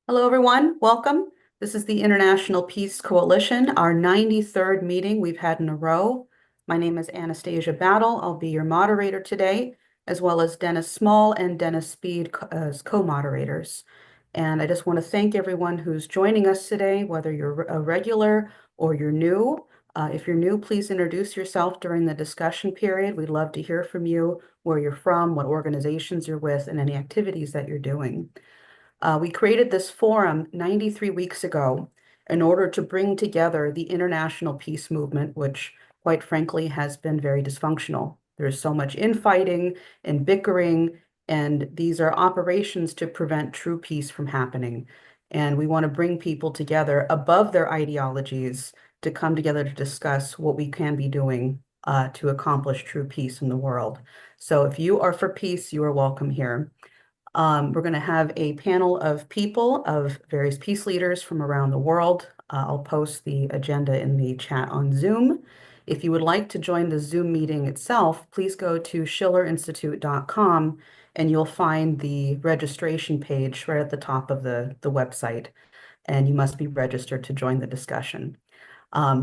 Hello, everyone. Welcome. This is the International Peace Coalition, our 93rd meeting we've had in a row. My name is Anastasia Battle. I'll be your moderator today, as well as Dennis Small and Dennis Speed as co-moderators. And I just want to thank everyone who's joining us today, whether you're a regular or you're new. If you're new, please introduce yourself during the discussion period. We'd love to hear from you, where you're from, what organizations you're with, and any activities that you're doing. We created this forum 93 weeks ago in order to bring together the international peace movement, which quite frankly has been very dysfunctional. There's so much infighting and bickering, and these are operations to prevent true peace from happening. And we want to bring people together above their ideologies to come together to discuss what we can be doing to accomplish true peace in the world. So if you are for peace, you are welcome here. We're going to have a panel of people, of various peace leaders from around the world. I'll post the agenda in the chat on Zoom. If you would like to join the Zoom meeting itself, please go to schillerinstitute.com and you'll find the registration page right at the top of the website. And you must be registered to join the discussion.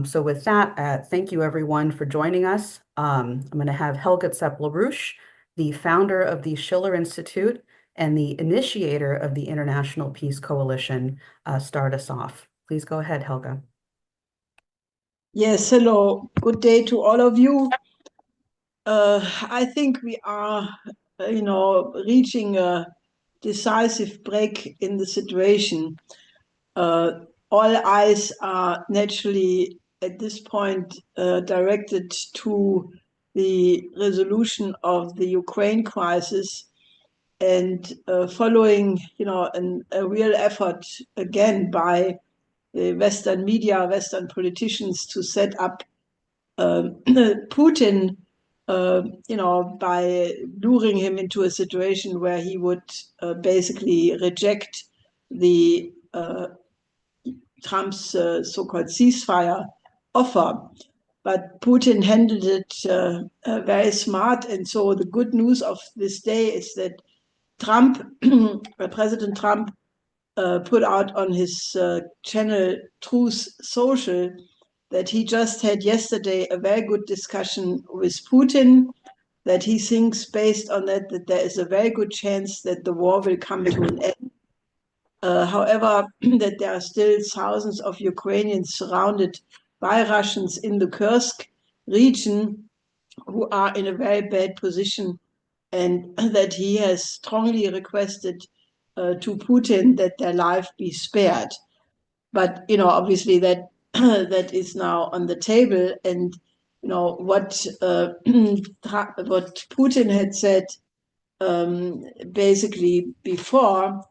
So with that, thank you everyone for joining us. I'm going to have Helga Tsepp-LaRouche, the founder of the Schiller Institute and the initiator of the International Peace Coalition, start us off. Please go ahead, Helga. Yes, hello. Good day to all of you. I think we are, reaching a decisive break in the situation. All eyes are naturally at this point directed to the resolution of the Ukraine crisis, and following, a real effort again by the Western media, Western politicians to set up Putin, by luring him into a situation where he would basically reject the Trump's so-called ceasefire offer. But Putin handled it very smart. And so the good news of this day is that President Trump, put out on his channel Truth Social that he just had yesterday a very good discussion with Putin, that he thinks based on that there is a very good chance that the war will come to an end. However, that there are still thousands of Ukrainians surrounded by Russians in the Kursk region who are in a very bad position, and that he has strongly requested to Putin that their life be spared. But obviously that that is now on the table, and what what Putin had said basically before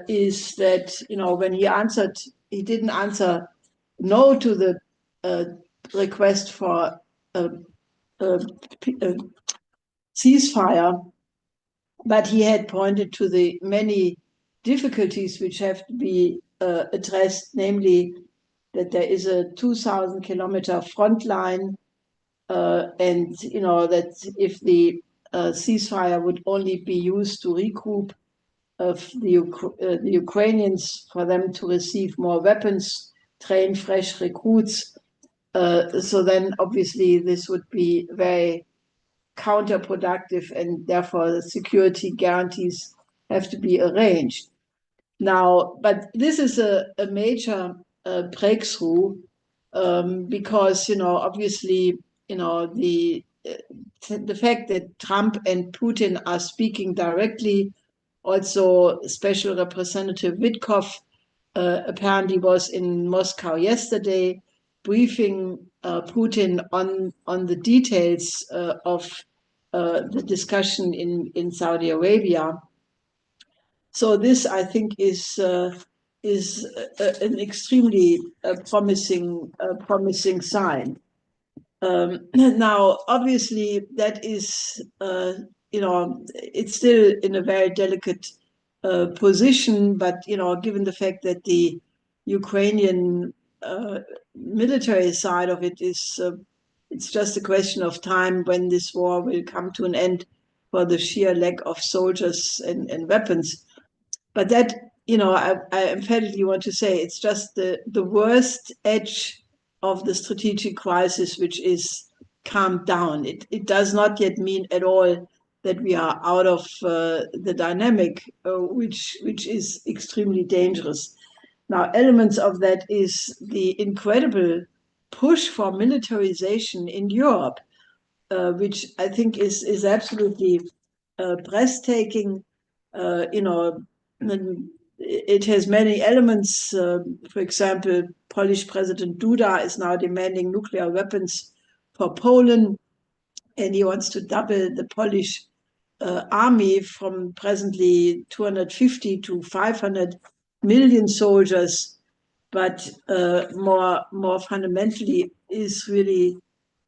is that when he didn't answer no to the request for a ceasefire, but he had pointed to the many difficulties which have to be addressed, namely that there is a 2,000-kilometer front line, and that if the ceasefire would only be used to regroup of the Ukrainians, for them to receive more weapons, train fresh recruits, so then obviously this would be very counterproductive, and therefore the security guarantees have to be arranged. Now, but this is a major breakthrough, because obviously the fact that Trump and Putin are speaking directly. Also, Special Representative Witkoff apparently was in Moscow yesterday, briefing Putin on the details of the discussion in Saudi Arabia. So this, I think, is an extremely promising sign. Now, obviously, that is it's still in a very delicate position, but given the fact that the Ukrainian military side of it is, it's just a question of time when this war will come to an end for the sheer lack of soldiers and weapons. But that I emphatically want to say it's just the worst edge of the strategic crisis, which is calmed down. It does not yet mean at all that we are out of the dynamic, which is extremely dangerous. Now, elements of that is the incredible push for militarization in Europe, which I think is absolutely breathtaking. It has many elements. For example, Polish President Duda is now demanding nuclear weapons for Poland, and he wants to double the Polish army from presently 250 to 500 million soldiers. But more fundamentally is really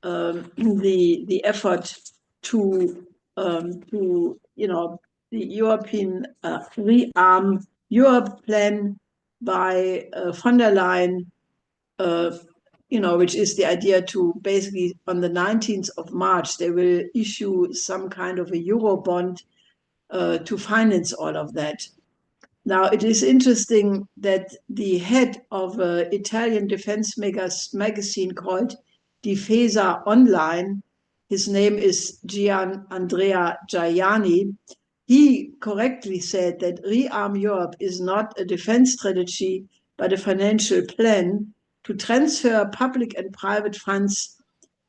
the effort to the European rearm Europe plan by von der Leyen, which is the idea to basically on the 19th of March, they will issue some kind of a Euro bond to finance all of that. Now, it is interesting that the head of an Italian defense magazine called Difesa Online, his name is Gian Andrea Giuliani, he correctly said that Rearm Europe is not a defense strategy, but a financial plan to transfer public and private funds,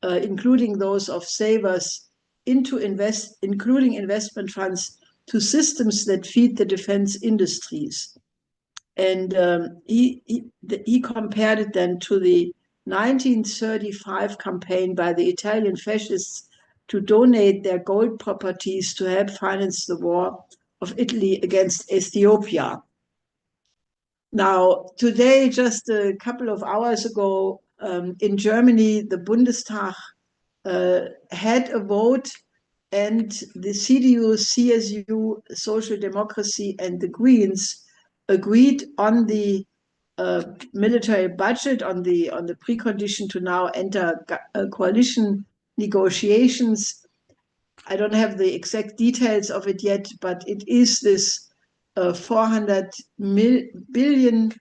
including those of savers, including investment funds, to systems that feed the defense industries. And he compared it then to the 1935 campaign by the Italian fascists to donate their gold properties to help finance the war of Italy against Ethiopia. Now, today, just a couple of hours ago, in Germany, the Bundestag had a vote, and the CDU, CSU, Social Democracy, and the Greens agreed on the military budget, on the precondition to now enter coalition negotiations. I don't have the exact details of it yet, but it is this 400 billion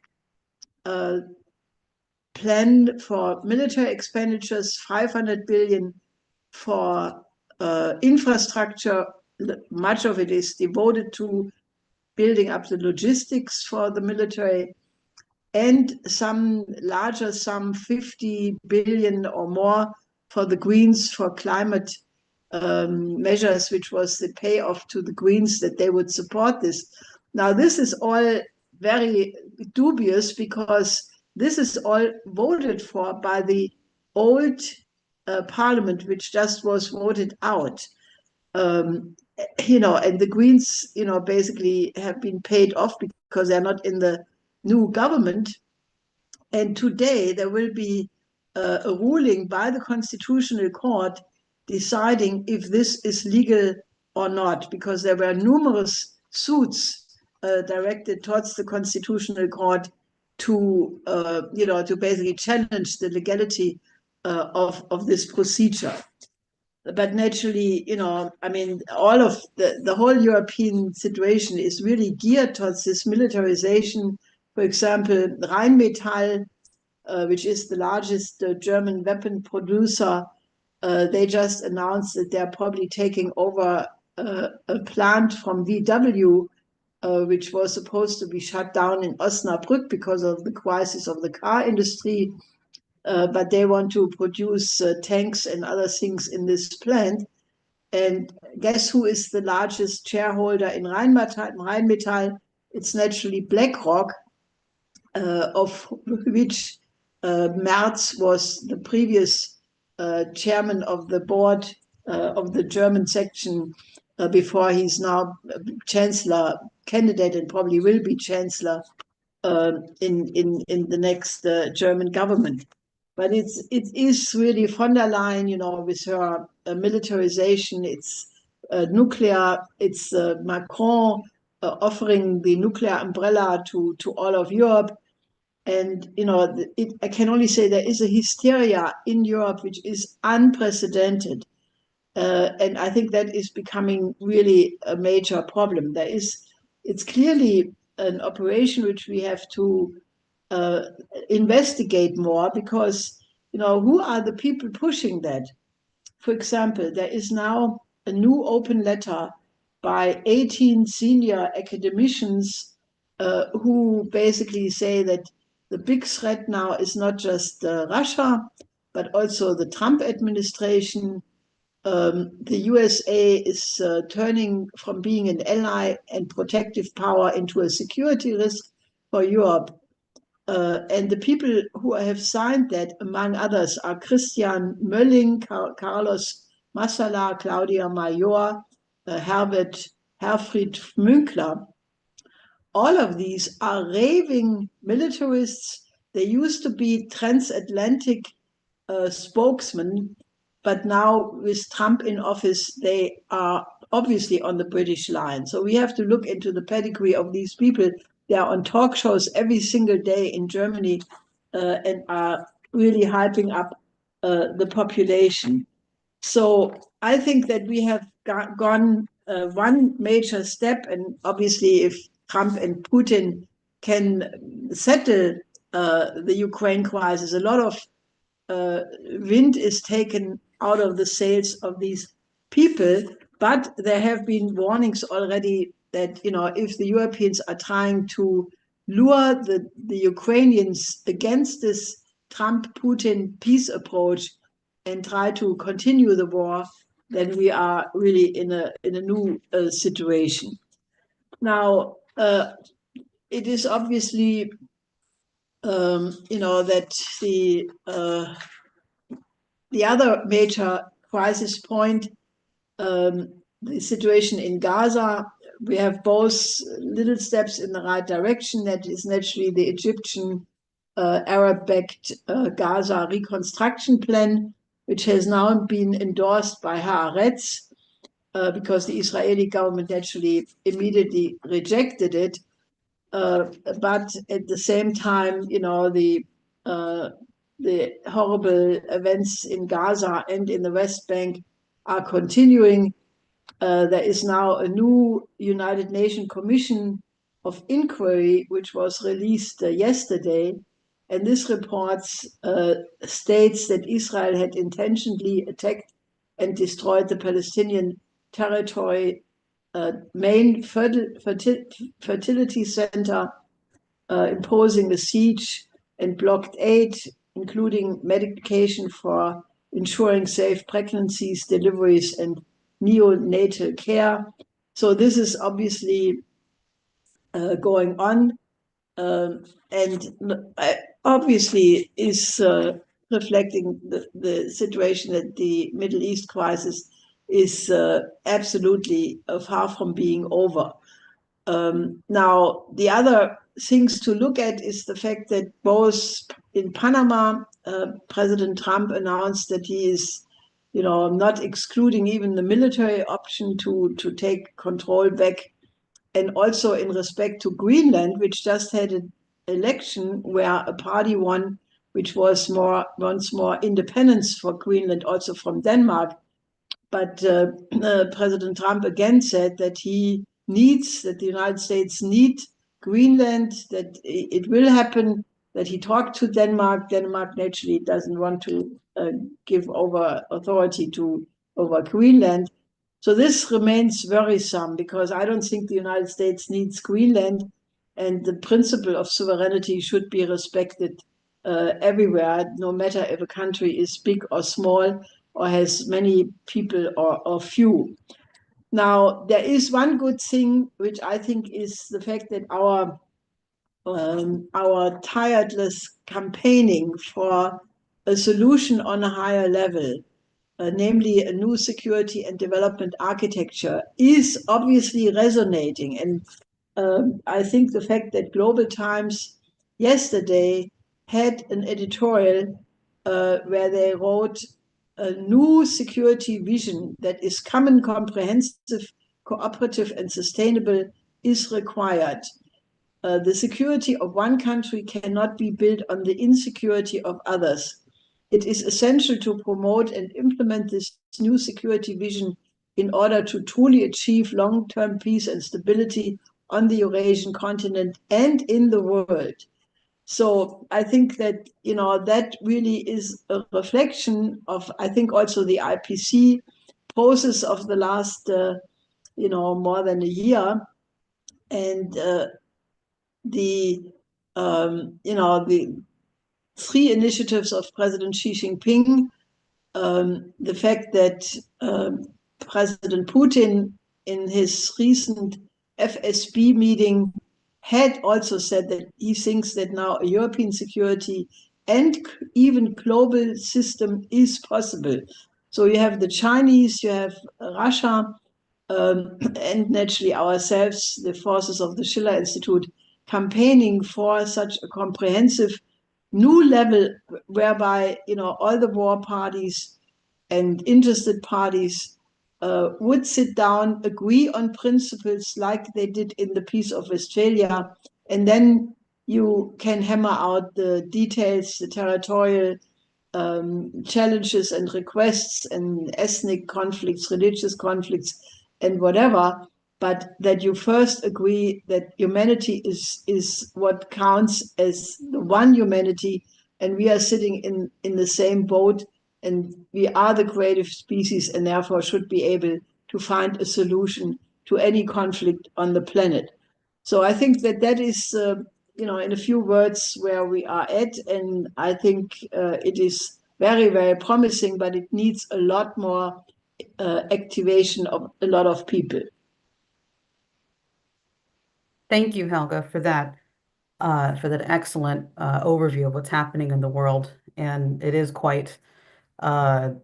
plan for military expenditures, 500 billion for infrastructure. Much of it is devoted to building up the logistics for the military, and some larger sum, 50 billion or more, for the Greens for climate measures, which was the payoff to the Greens that they would support this. Now, this is all very dubious because this is all voted for by the old parliament, which just was voted out. And the Greens, basically have been paid off because they're not in the new government. And today there will be a ruling by the Constitutional Court deciding if this is legal or not, because there were numerous suits directed towards the Constitutional Court to basically challenge the legality of this procedure. But naturally, all of the whole European situation is really geared towards this militarization. For example, Rheinmetall, which is the largest German weapon producer, they just announced that they're probably taking over a plant from VW, which was supposed to be shut down in Osnabrück because of the crisis of the car industry. But they want to produce tanks and other things in this plant. And guess who is the largest shareholder in Rheinmetall? It's naturally BlackRock, of which Merz was the previous chairman of the board of the German section before he's now chancellor candidate and probably will be chancellor in the next German government. But it is really von der Leyen, with her militarization. It's nuclear. It's Macron offering the nuclear umbrella to all of Europe. And, I can only say there is a hysteria in Europe which is unprecedented. And I think that is becoming really a major problem. It's clearly an operation which we have to investigate more, because, who are the people pushing that? For example, there is now a new open letter by 18 senior academicians who basically say that the big threat now is not just Russia, but also the Trump administration. The USA is turning from being an ally and protective power into a security risk for Europe. And the people who have signed that, among others, are Christian Mölling, Carlos Massala, Claudia Major, Herbert Herfried Münkler. All of these are raving militarists. They used to be transatlantic spokesmen, but now with Trump in office, they are obviously on the British line. So we have to look into the pedigree of these people. They are on talk shows every single day in Germany and are really hyping up the population. So I think that we have gone one major step, and obviously if Trump and Putin can settle the Ukraine crisis, a lot of wind is taken out of the sails of these people. But there have been warnings already that, if the Europeans are trying to lure the Ukrainians against this Trump-Putin peace approach and try to continue the war, then we are really in a new situation. Now, it is obviously, that the other major crisis point, the situation in Gaza, we have both little steps in the right direction. That is naturally the Egyptian Arab-backed Gaza reconstruction plan, which has now been endorsed by Haaretz, because the Israeli government naturally immediately rejected it. But at the same time, the horrible events in Gaza and in the West Bank are continuing. There is now a new United Nations Commission of Inquiry, which was released yesterday. And this report states that Israel had intentionally attacked and destroyed the Palestinian territory main fertility center, imposing a siege and blocked aid, including medication for ensuring safe pregnancies, deliveries, and neonatal care. So this is obviously going on, and obviously is reflecting the situation that the Middle East crisis is absolutely far from being over. Now, the other things to look at is the fact that both in Panama, President Trump announced that he is, not excluding even the military option to take control back. And also in respect to Greenland, which just had an election where a party won, which was wants more independence for Greenland, also from Denmark. But President Trump again said that that the United States need Greenland, that it will happen, that he talked to Denmark. Denmark naturally doesn't want to give over authority over Greenland. So this remains worrisome, because I don't think the United States needs Greenland, and the principle of sovereignty should be respected everywhere, no matter if a country is big or small, or has many people or few. Now, there is one good thing, which I think is the fact that our tireless campaigning for a solution on a higher level, namely a new security and development architecture, is obviously resonating. And I think the fact that Global Times yesterday had an editorial where they wrote a new security vision that is common, comprehensive, cooperative, and sustainable is required. The security of one country cannot be built on the insecurity of others. It is essential to promote and implement this new security vision in order to truly achieve long-term peace and stability on the Eurasian continent and in the world. So I think that, that really is a reflection of, I think, also the IPC process of the last, more than a year. And the three initiatives of President Xi Jinping, the fact that President Putin in his recent FSB meeting had also said that he thinks that now a European security and even global system is possible. So you have the Chinese, you have Russia, and naturally ourselves, the forces of the Schiller Institute, campaigning for such a comprehensive new level whereby all the war parties and interested parties would sit down, agree on principles like they did in the Peace of Westphalia, and then you can hammer out the details, the territorial challenges and requests and ethnic conflicts, religious conflicts, and whatever, but that you first agree that humanity is what counts as the one humanity, and we are sitting in the same boat, and we are the creative species, and therefore should be able to find a solution to any conflict on the planet. So I think that is, in a few words, where we are at, and I think it is very, very promising, but it needs a lot more activation of a lot of people. Thank you, Helga, for that excellent overview of what's happening in the world. And it is quite, I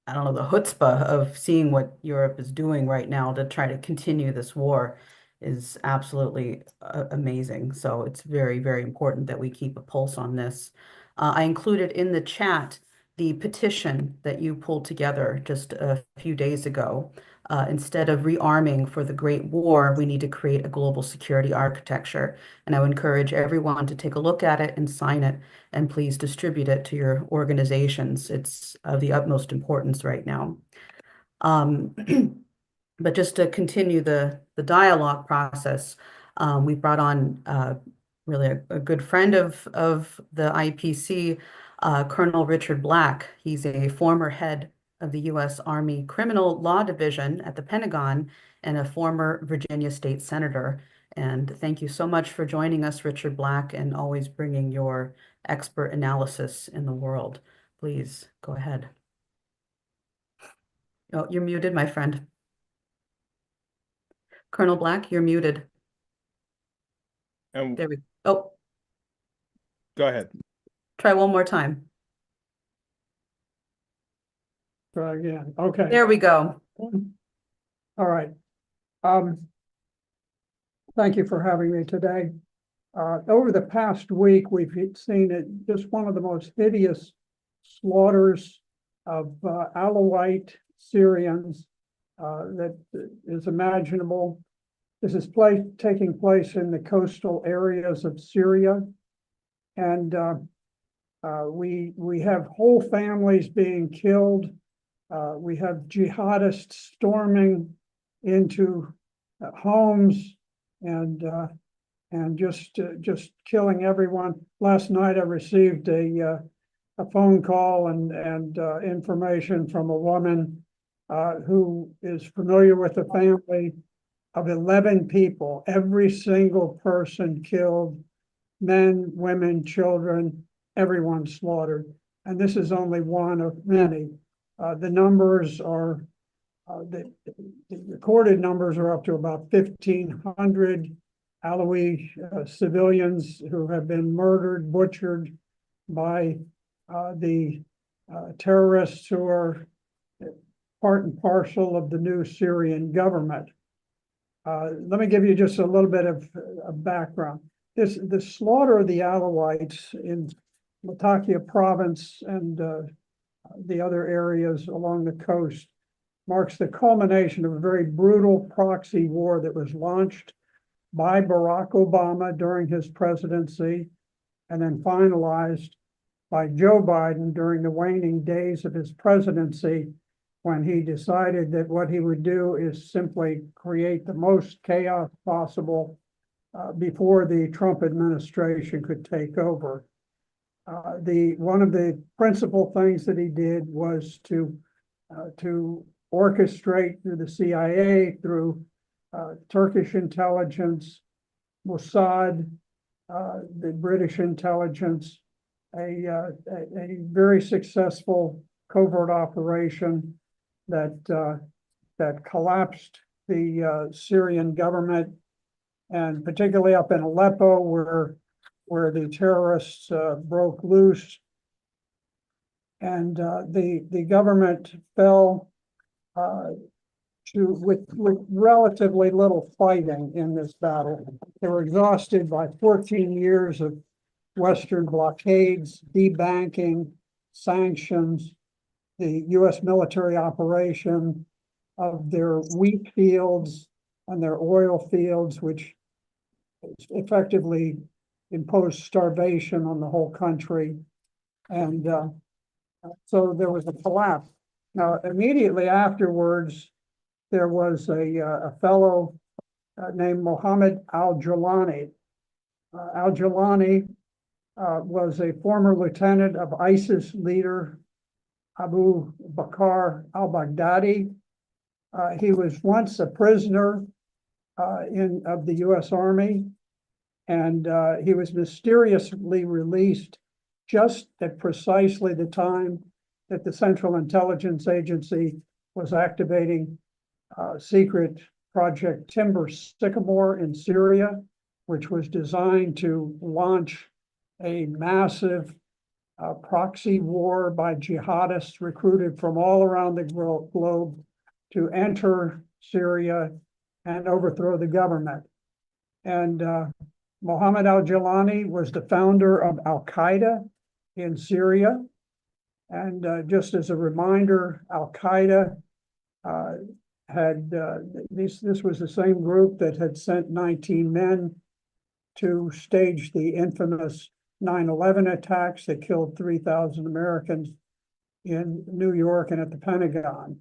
don't know, the chutzpah of seeing what Europe is doing right now to try to continue this war is absolutely amazing. So it's very, very important that we keep a pulse on this. I included in the chat the petition that you pulled together just a few days ago. Instead of rearming for the Great War, we need to create a global security architecture. And I would encourage everyone to take a look at it and sign it, and please distribute it to your organizations. It's of the utmost importance right now. But just to continue the dialogue process, we brought on really a good friend of the IPC, Colonel Richard Black. He's a former head of the U.S. Army Criminal Law Division at the Pentagon and a former Virginia state senator. And thank you so much for joining us, Richard Black, and always bringing your expert analysis in the world. Please go ahead. Oh, you're muted, my friend. Colonel Black, you're muted. There we go. Oh, Go ahead. try one more time. Try again. Okay. There we go. All right. Thank you for having me today. Over the past week, we've seen just one of the most hideous slaughters of Alawite Syrians that is imaginable. This is taking place in the coastal areas of Syria, and we have whole families being killed. We have jihadists storming into homes and just killing everyone. Last night, I received a phone call and information from a woman who is familiar with a family of 11 people, every single person killed, men, women, children, everyone slaughtered. And this is only one of many. The numbers are, the recorded numbers are up to about 1,500 Alawi civilians who have been murdered, butchered by the terrorists who are part and parcel of the new Syrian government. Let me give you just a little bit of background. The slaughter of the Alawites in Latakia province and the other areas along the coast marks the culmination of a very brutal proxy war that was launched by Barack Obama during his presidency and then finalized by Joe Biden during the waning days of his presidency, when he decided that what he would do is simply create the most chaos possible before the Trump administration could take over. One of the principal things that he did was to orchestrate through the CIA, through Turkish intelligence, Mossad, the British intelligence, a very successful covert operation that collapsed the Syrian government, and particularly up in Aleppo, where the terrorists broke loose, and the government fell with relatively little fighting in this battle. They were exhausted by 14 years of Western blockades, debanking, sanctions, the U.S. military operation of their wheat fields and their oil fields, which effectively imposed starvation on the whole country. And so there was a collapse. Now, immediately afterwards, there was a fellow named Mohammed al-Jawlani. Al-Jawlani was a former lieutenant of ISIS leader Abu Bakr al-Baghdadi. He was once a prisoner of the U.S. Army, and he was mysteriously released just at precisely the time that the Central Intelligence Agency was activating secret Project Timber Sycamore in Syria, which was designed to launch a massive proxy war by jihadists recruited from all around the globe to enter Syria and overthrow the government. And Mohammed al-Jawlani was the founder of Al-Qaeda in Syria. And just as a reminder, Al-Qaeda this was the same group that had sent 19 men to stage the infamous 9/11 attacks that killed 3,000 Americans in New York and at the Pentagon.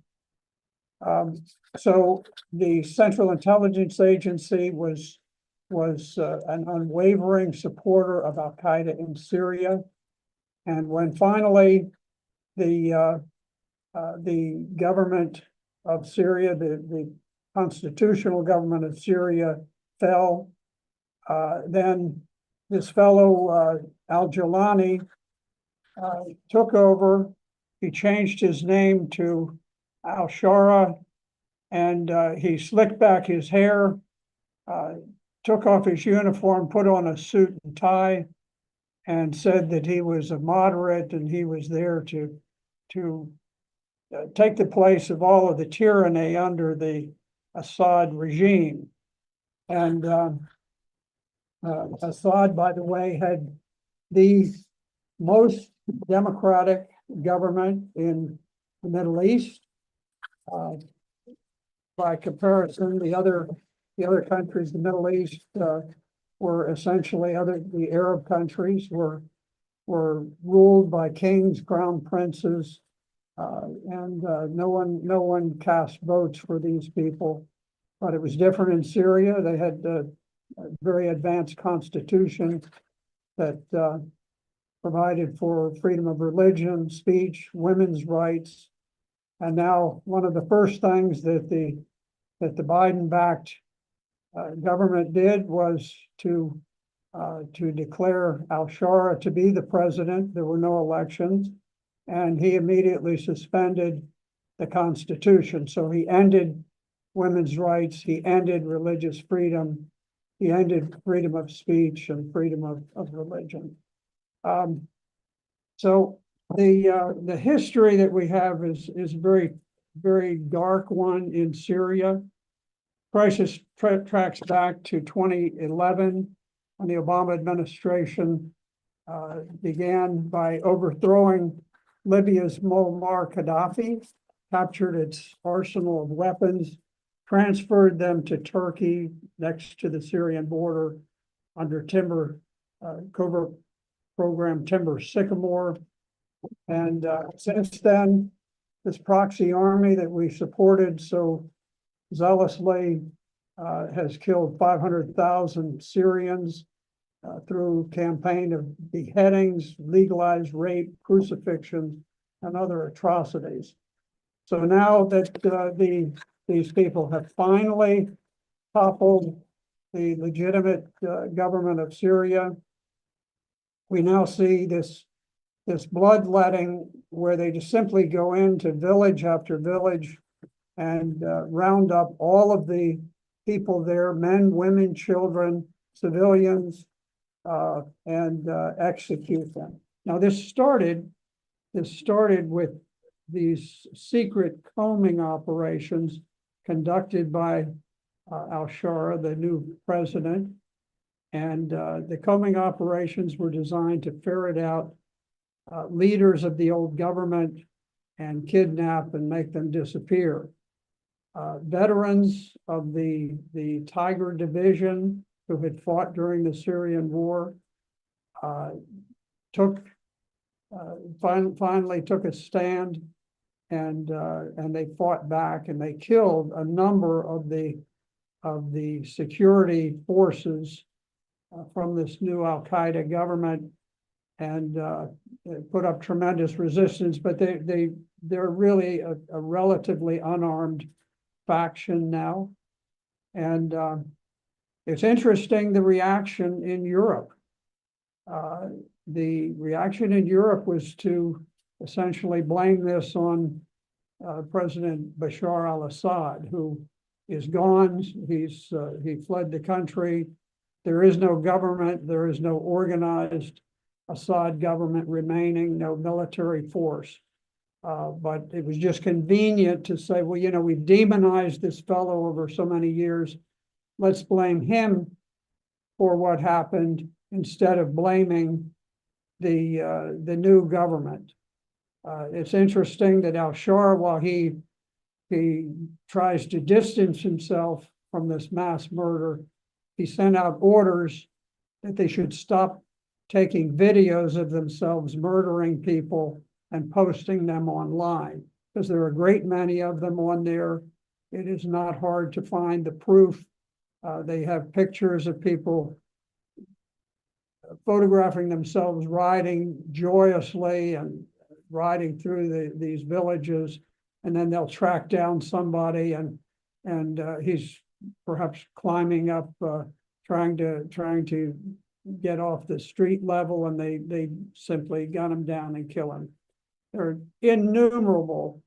So the Central Intelligence Agency was an unwavering supporter of Al-Qaeda in Syria. And when finally the government of Syria, the constitutional government of Syria fell, then this fellow al-Jawlani took over. He changed his name to al-Shara, and he slicked back his hair, took off his uniform, put on a suit and tie, and said that he was a moderate and he was there to take the place of all of the tyranny under the Assad regime. And Assad, by the way, had the most democratic government in the Middle East. By comparison, the other countries, the Middle East, were essentially the Arab countries were ruled by kings, crown princes, and no one cast votes for these people. But it was different in Syria. They had a very advanced constitution that provided for freedom of religion, speech, women's rights. And now one of the first things that the Biden-backed government did was to declare al-Shara to be the president. There were no elections, and he immediately suspended the Constitution. So he ended women's rights, he ended religious freedom, he ended freedom of speech and freedom of religion. So the history that we have is very, very dark one in Syria. Crisis tracks back to 2011 when the Obama administration began by overthrowing Libya's Muammar Gaddafi, captured its arsenal of weapons, transferred them to Turkey next to the Syrian border under covert program Timber Sycamore. And since then, this proxy army that we supported so zealously has killed 500,000 Syrians through campaign of beheadings, legalized rape, crucifixions, and other atrocities. So now that these people have finally toppled the legitimate government of Syria, we now see this bloodletting where they just simply go into village after village and round up all of the people there, men, women, children, civilians, and execute them. Now this started with these secret combing operations conducted by al-Shara, the new president. And the combing operations were designed to ferret out leaders of the old government and kidnap and make them disappear. Veterans of the Tiger Division who had fought during the Syrian war finally took a stand, and they fought back, and they killed a number of the security forces from this new Al-Qaeda government, and put up tremendous resistance. But they're really a relatively unarmed faction now, and it's interesting the reaction in Europe. The reaction in Europe was to essentially blame this on President Bashar al-Assad, who is gone. He fled the country. There is no government. There is no organized Assad government remaining, no military force. But it was just convenient to say, well, you know, we've demonized this fellow over so many years. Let's blame him for what happened instead of blaming the new government. It's interesting that al-Shara, while he tries to distance himself from this mass murder, he sent out orders that they should stop taking videos of themselves murdering people and posting them online, because there are a great many of them on there. It is not hard to find the proof. They have pictures of people photographing themselves riding joyously and riding through these villages, and then they'll track down somebody, and he's perhaps climbing up, trying to get off the street level, and they simply gun him down and kill him. There are innumerable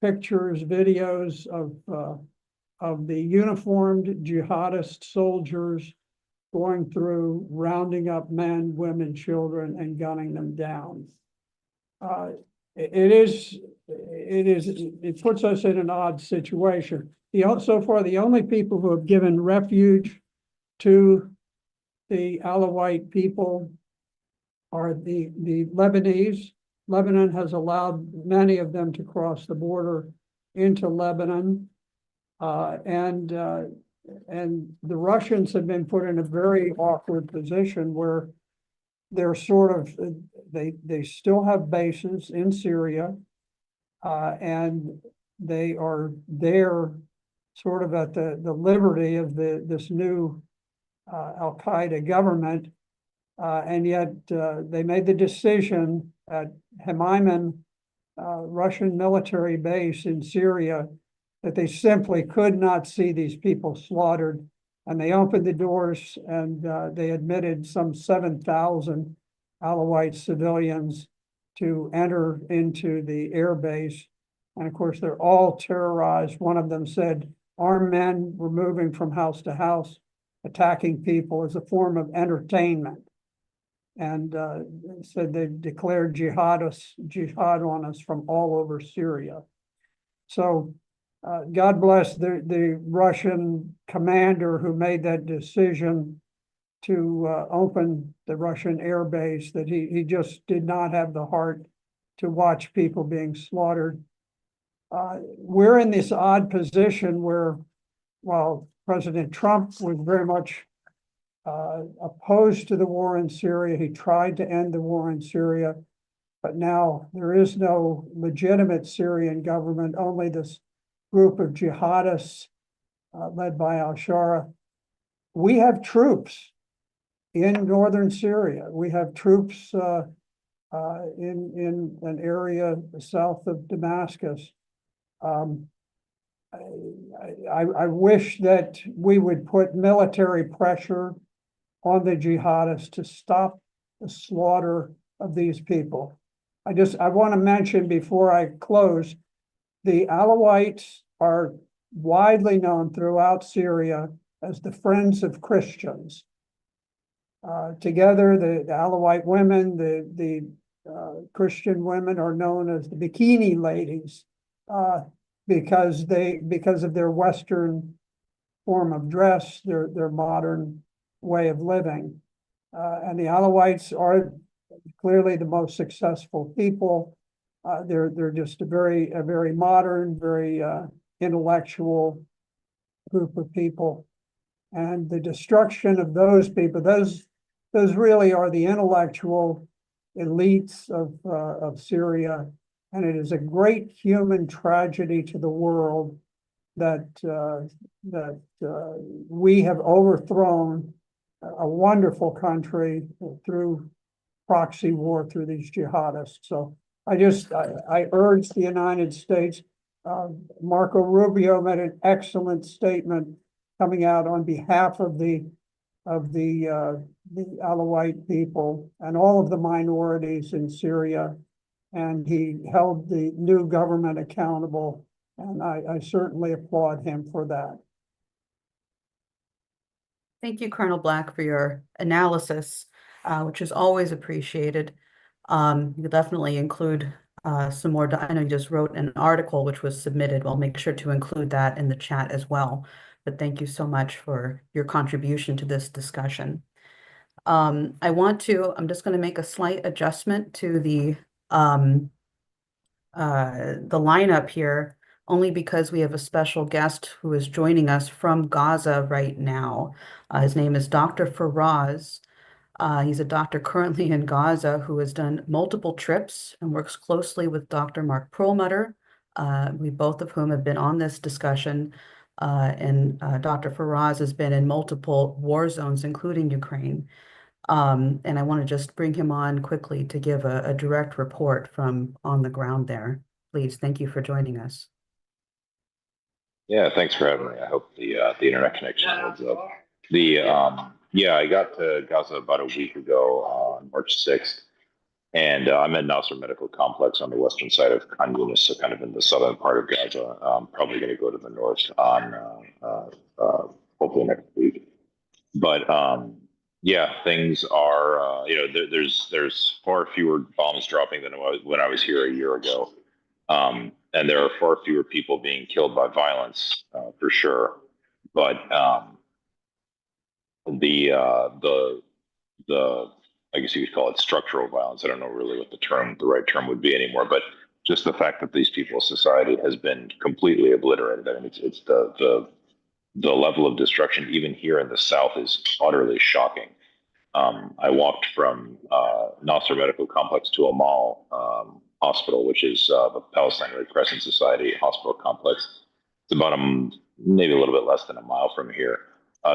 pictures, videos of the uniformed jihadist soldiers going through, rounding up men, women, children, and gunning them down. It puts us in an odd situation. So far, the only people who have given refuge to the Alawite people are the Lebanese. Lebanon has allowed many of them to cross the border into Lebanon. And the Russians have been put in a very awkward position where they're sort of, they still have bases in Syria, and they are there sort of at the liberty of this new Al-Qaeda government, and yet they made the decision at Hamiman, Russian military base in Syria, that they simply could not see these people slaughtered, and they opened the doors, and they admitted some 7,000 Alawite civilians to enter into the air base. And of course, they're all terrorized. One of them said, armed men were moving from house to house, attacking people as a form of entertainment. And said they declared jihad on us from all over Syria. So God bless the Russian commander who made that decision to open the Russian air base, that he just did not have the heart to watch people being slaughtered. We're in this odd position where, while President Trump was very much opposed to the war in Syria, he tried to end the war in Syria. But now there is no legitimate Syrian government, only this group of jihadists led by al-Shara. We have troops in northern Syria. We have troops in an area south of Damascus. I wish that we would put military pressure on the jihadists to stop the slaughter of these people. I want to mention before I close, the Alawites are widely known throughout Syria as the Friends of Christians. Together, the Alawite women, the Christian women are known as the bikini ladies because of their Western form of dress, their modern way of living. And the Alawites are clearly the most successful people. They're just a very modern, very intellectual group of people. And the destruction of those people, those really are the intellectual elites of Syria. And it is a great human tragedy to the world that we have overthrown a wonderful country through proxy war through these jihadists. So I urge the United States. Marco Rubio made an excellent statement coming out on behalf of the Alawite people and all of the minorities in Syria, and he held the new government accountable, and I certainly applaud him for that. Thank you, Colonel Black, for your analysis, which is always appreciated. You'll definitely include some more. I know you just wrote an article which was submitted. We'll make sure to include that in the chat as well. But thank you so much for your contribution to this discussion. I'm just going to make a slight adjustment to the lineup here, only because we have a special guest who is joining us from Gaza right now. His name is Dr. Faraz. He's a doctor currently in Gaza who has done multiple trips and works closely with Dr. Mark Perlmutter, we both of whom have been on this discussion. And Dr. Faraz has been in multiple war zones, including Ukraine. And I want to just bring him on quickly to give a direct report from on the ground there. Please, thank you for joining us. Yeah, thanks for having me. I hope the internet connection holds up. I got to Gaza about a week ago on March 6th, and I'm at Nasser Medical Complex on the western side of Khan Yunis, so kind of in the southern part of Gaza. I'm probably going to go to the north on hopefully next week. But things are there's far fewer bombs dropping than when I was here a year ago, and there are far fewer people being killed by violence for sure. But the I guess you could call it structural violence. I don't know really what the right term would be anymore, but just the fact that these people's society has been completely obliterated. I mean, it's the level of destruction even here in the south is utterly shocking. I walked from Nasser Medical Complex to Amal Hospital, which is the Palestine Red Crescent Society hospital complex. It's about maybe a little bit less than a mile from here.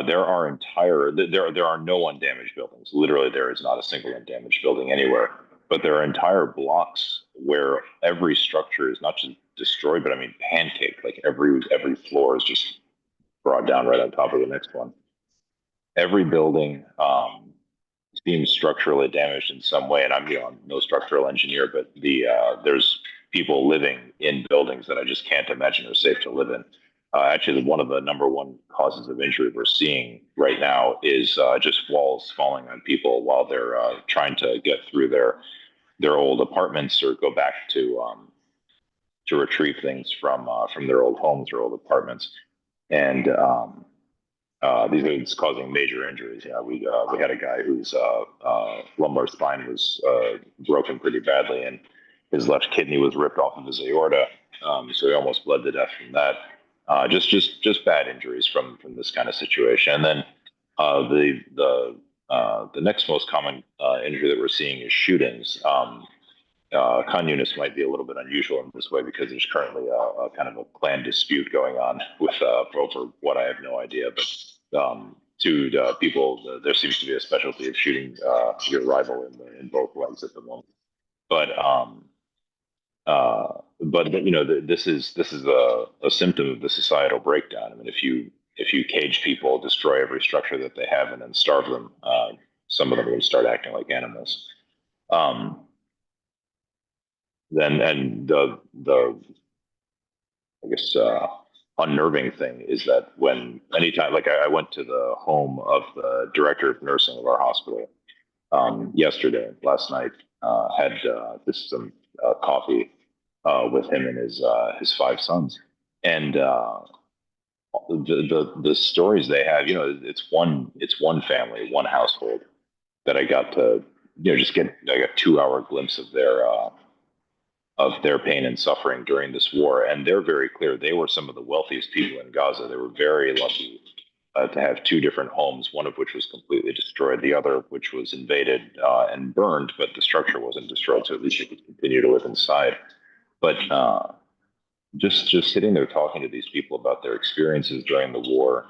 There are no undamaged buildings. Literally, there is not a single undamaged building anywhere. But there are entire blocks where every structure is not just destroyed, but I mean pancaked. Like every floor is just brought down right on top of the next one. Every building seems structurally damaged in some way, and I'm no structural engineer, but there's people living in buildings that I just can't imagine are safe to live in. Actually, one of the number one causes of injury we're seeing right now is just walls falling on people while they're trying to get through their old apartments or go back to retrieve things from their old homes or old apartments. And it's causing major injuries. Yeah, we had a guy whose lumbar spine was broken pretty badly, and his left kidney was ripped off of his aorta, so he almost bled to death from that. Just bad injuries from this kind of situation. And then the next most common injury that we're seeing is shootings. communists might be a little bit unusual in this way because there's currently a kind of a clan dispute going on with over what I have no idea. But to people, there seems to be a specialty of shooting your rival in both legs at the moment. But this is a symptom of the societal breakdown. I mean, if you cage people, destroy every structure that they have, and then starve them, some of them will start acting like animals. Then and the I guess unnerving thing is that anytime, like I went to the home of the director of nursing of our hospital last night, had some coffee with him and his 5 sons, and the stories they have, it's one family, one household that I got to just get like a 2-hour glimpse of their pain and suffering during this war. And they're very clear. They were some of the wealthiest people in Gaza. They were very lucky to have 2 different homes, one of which was completely destroyed, the other which was invaded and burned, but the structure wasn't destroyed, so at least you could continue to live inside. But just sitting there talking to these people about their experiences during the war,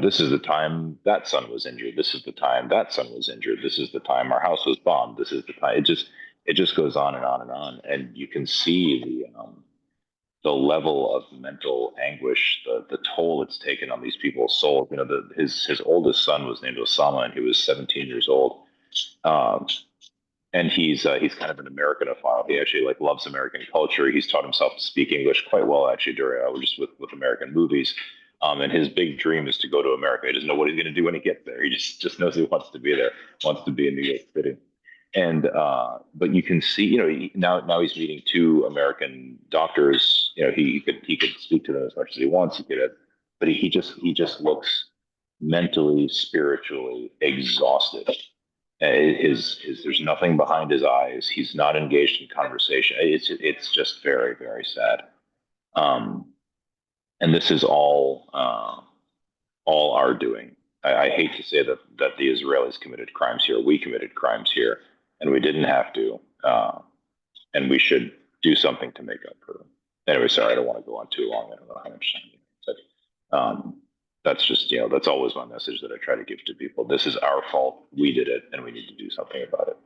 this is the time that son was injured. This is the time that son was injured. This is the time our house was bombed. This is the time. It just goes on and on and on, and you can see the level of mental anguish, the toll it's taken on these people's souls. His oldest son was named Osama, and he was 17 years old, and he's kind of an Americanophile. He actually loves American culture. He's taught himself to speak English quite well actually just with American movies. And his big dream is to go to America. He doesn't know what he's going to do when he gets there. He just knows he wants to be there, wants to be in New York City. And but you can see, now he's meeting 2 American doctors. He could speak to them as much as he wants. But he just looks mentally, spiritually exhausted. There's nothing behind his eyes. He's not engaged in conversation. It's just very, very sad. And this is all our doing. I hate to say that the Israelis committed crimes here. We committed crimes here, and we didn't have to. And we should do something to make up for them. Anyway, sorry, I don't want to go on too long. I don't know how much time. But that's just, that's always my message that I try to give to people. This is our fault. We did it, and we need to do something about it.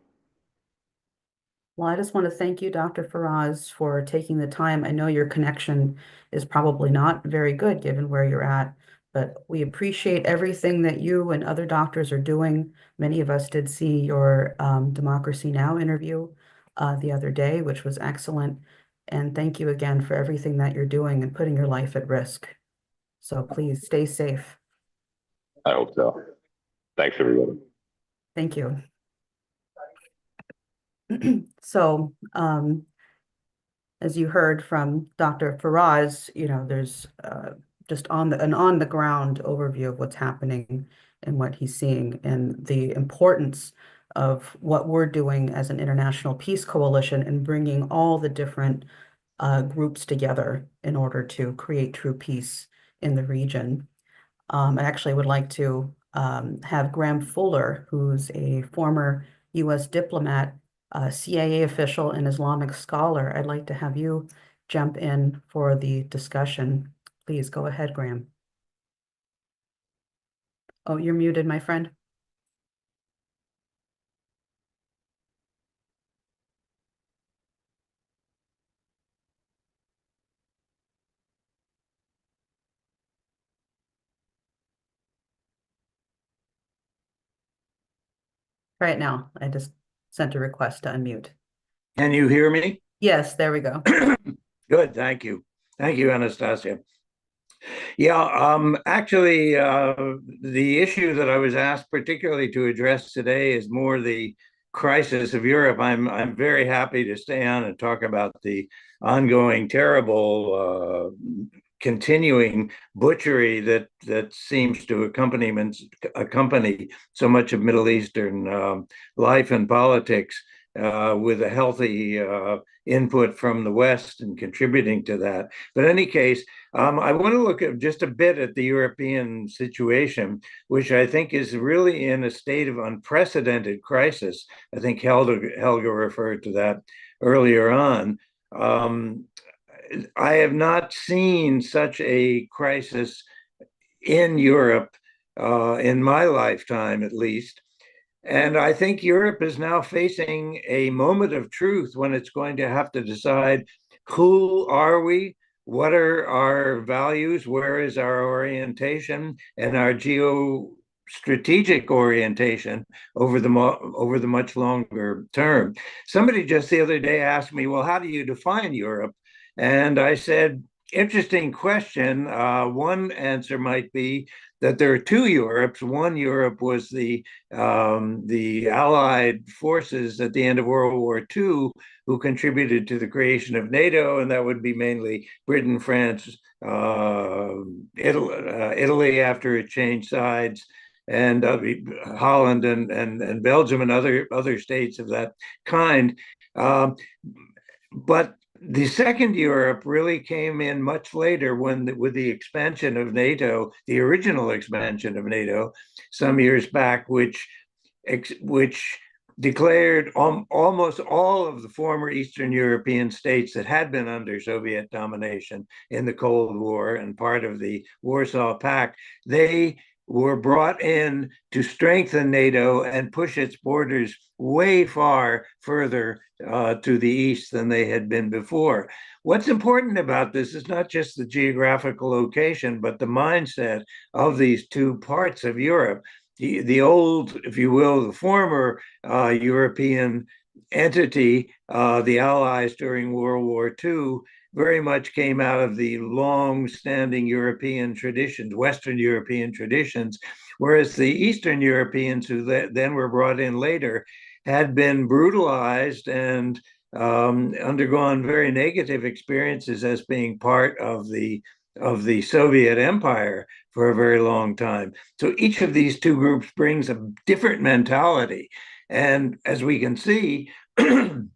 Well, I just want to thank you, Dr. Faraz, for taking the time. I know your connection is probably not very good given where you're at, but we appreciate everything that you and other doctors are doing. Many of us did see your Democracy Now! Interview the other day, which was excellent. And thank you again for everything that you're doing and putting your life at risk. So please stay safe. I hope so. Thanks, everybody. Thank you. So, as you heard from Dr. Faraz, there's just an on the ground overview of what's happening and what he's seeing, and the importance of what we're doing as an international peace coalition and bringing all the different groups together in order to create true peace in the region. I actually would like to have Graham Fuller, who's a former U.S. diplomat, CIA official, and Islamic scholar. I'd like to have you jump in for the discussion. Please go ahead, Graham. Oh, you're muted, my friend. Try it now. I just sent a request to unmute. Can you hear me? Yes, there we go. Good, thank you. Thank you, Anastasia. Yeah, actually, the issue that I was asked particularly to address today is more the crisis of Europe. I'm very happy to stay on and talk about the ongoing, terrible, continuing butchery that seems to accompany so much of Middle Eastern life and politics. with a healthy input from the West and contributing to that. But in any case, I want to look at just a bit at the European situation, which I think is really in a state of unprecedented crisis. I think Helga referred to that earlier on. I have not seen such a crisis in Europe in my lifetime, at least. And I think Europe is now facing a moment of truth when it's going to have to decide who are we, what are our values, where is our orientation, and our geostrategic orientation over the much longer term. Somebody just the other day asked me, well, how do you define Europe? And I said, interesting question. One answer might be that there are two Europes. One Europe was the Allied forces at the end of World War II who contributed to the creation of NATO, and that would be mainly Britain, France, Italy after it changed sides, and Holland and Belgium and other states of that kind. But the second Europe really came in much later with the expansion of NATO, the original expansion of NATO, some years back, which declared almost all of the former Eastern European states that had been under Soviet domination in the Cold War and part of the Warsaw Pact. They were brought in to strengthen NATO and push its borders way far further to the east than they had been before. What's important about this is not just the geographical location, but the mindset of these two parts of Europe. The old, if you will, the former European entity, the Allies during World War II, very much came out of the long-standing European traditions, Western European traditions, whereas the Eastern Europeans, who then were brought in later, had been brutalized and undergone very negative experiences as being part of the Soviet Empire for a very long time. So each of these two groups brings a different mentality. And as we can see, the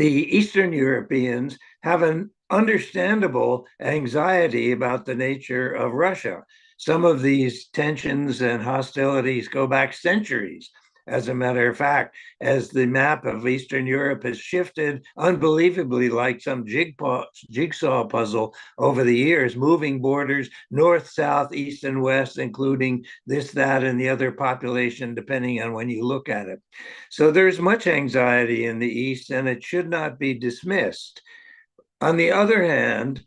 Eastern Europeans have an understandable anxiety about the nature of Russia. Some of these tensions and hostilities go back centuries. As a matter of fact, as the map of Eastern Europe has shifted unbelievably like some jigsaw puzzle over the years, moving borders north, south, east, and west, including this, that, and the other population, depending on when you look at it. So there's much anxiety in the East, and it should not be dismissed. On the other hand,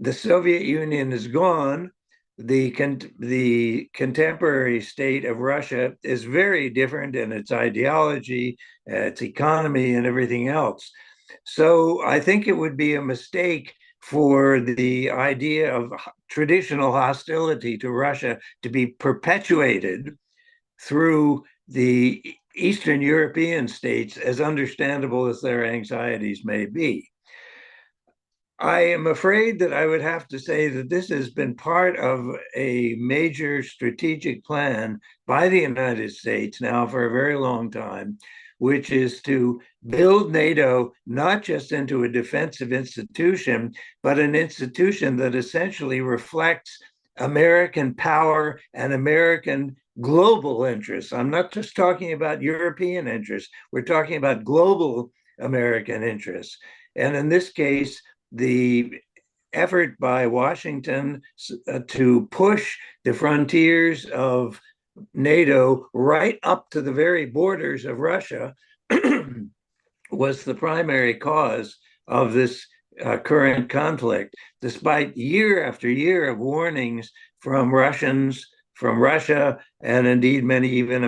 the Soviet Union is gone. The contemporary state of Russia is very different in its ideology, its economy, and everything else. So I think it would be a mistake for the idea of traditional hostility to Russia to be perpetuated through the Eastern European states, as understandable as their anxieties may be. I am afraid that I would have to say that this has been part of a major strategic plan by the United States now for a very long time, which is to build NATO not just into a defensive institution, but an institution that essentially reflects American power and American global interests. I'm not just talking about European interests. We're talking about global American interests. And in this case, the effort by Washington to push the frontiers of NATO right up to the very borders of Russia was the primary cause of this current conflict, despite year after year of warnings from Russians, from Russia, and indeed many even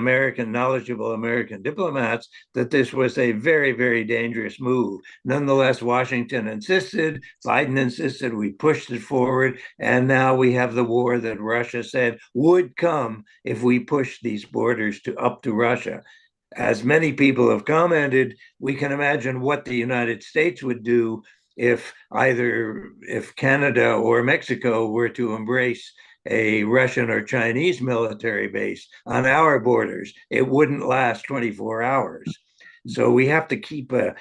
knowledgeable American diplomats, that this was a very, very dangerous move. Nonetheless, Washington insisted, Biden insisted, we pushed it forward, and now we have the war that Russia said would come if we pushed these borders up to Russia. As many people have commented, we can imagine what the United States would do if Canada or Mexico were to embrace a Russian or Chinese military base on our borders. It wouldn't last 24 hours. So we have to keep a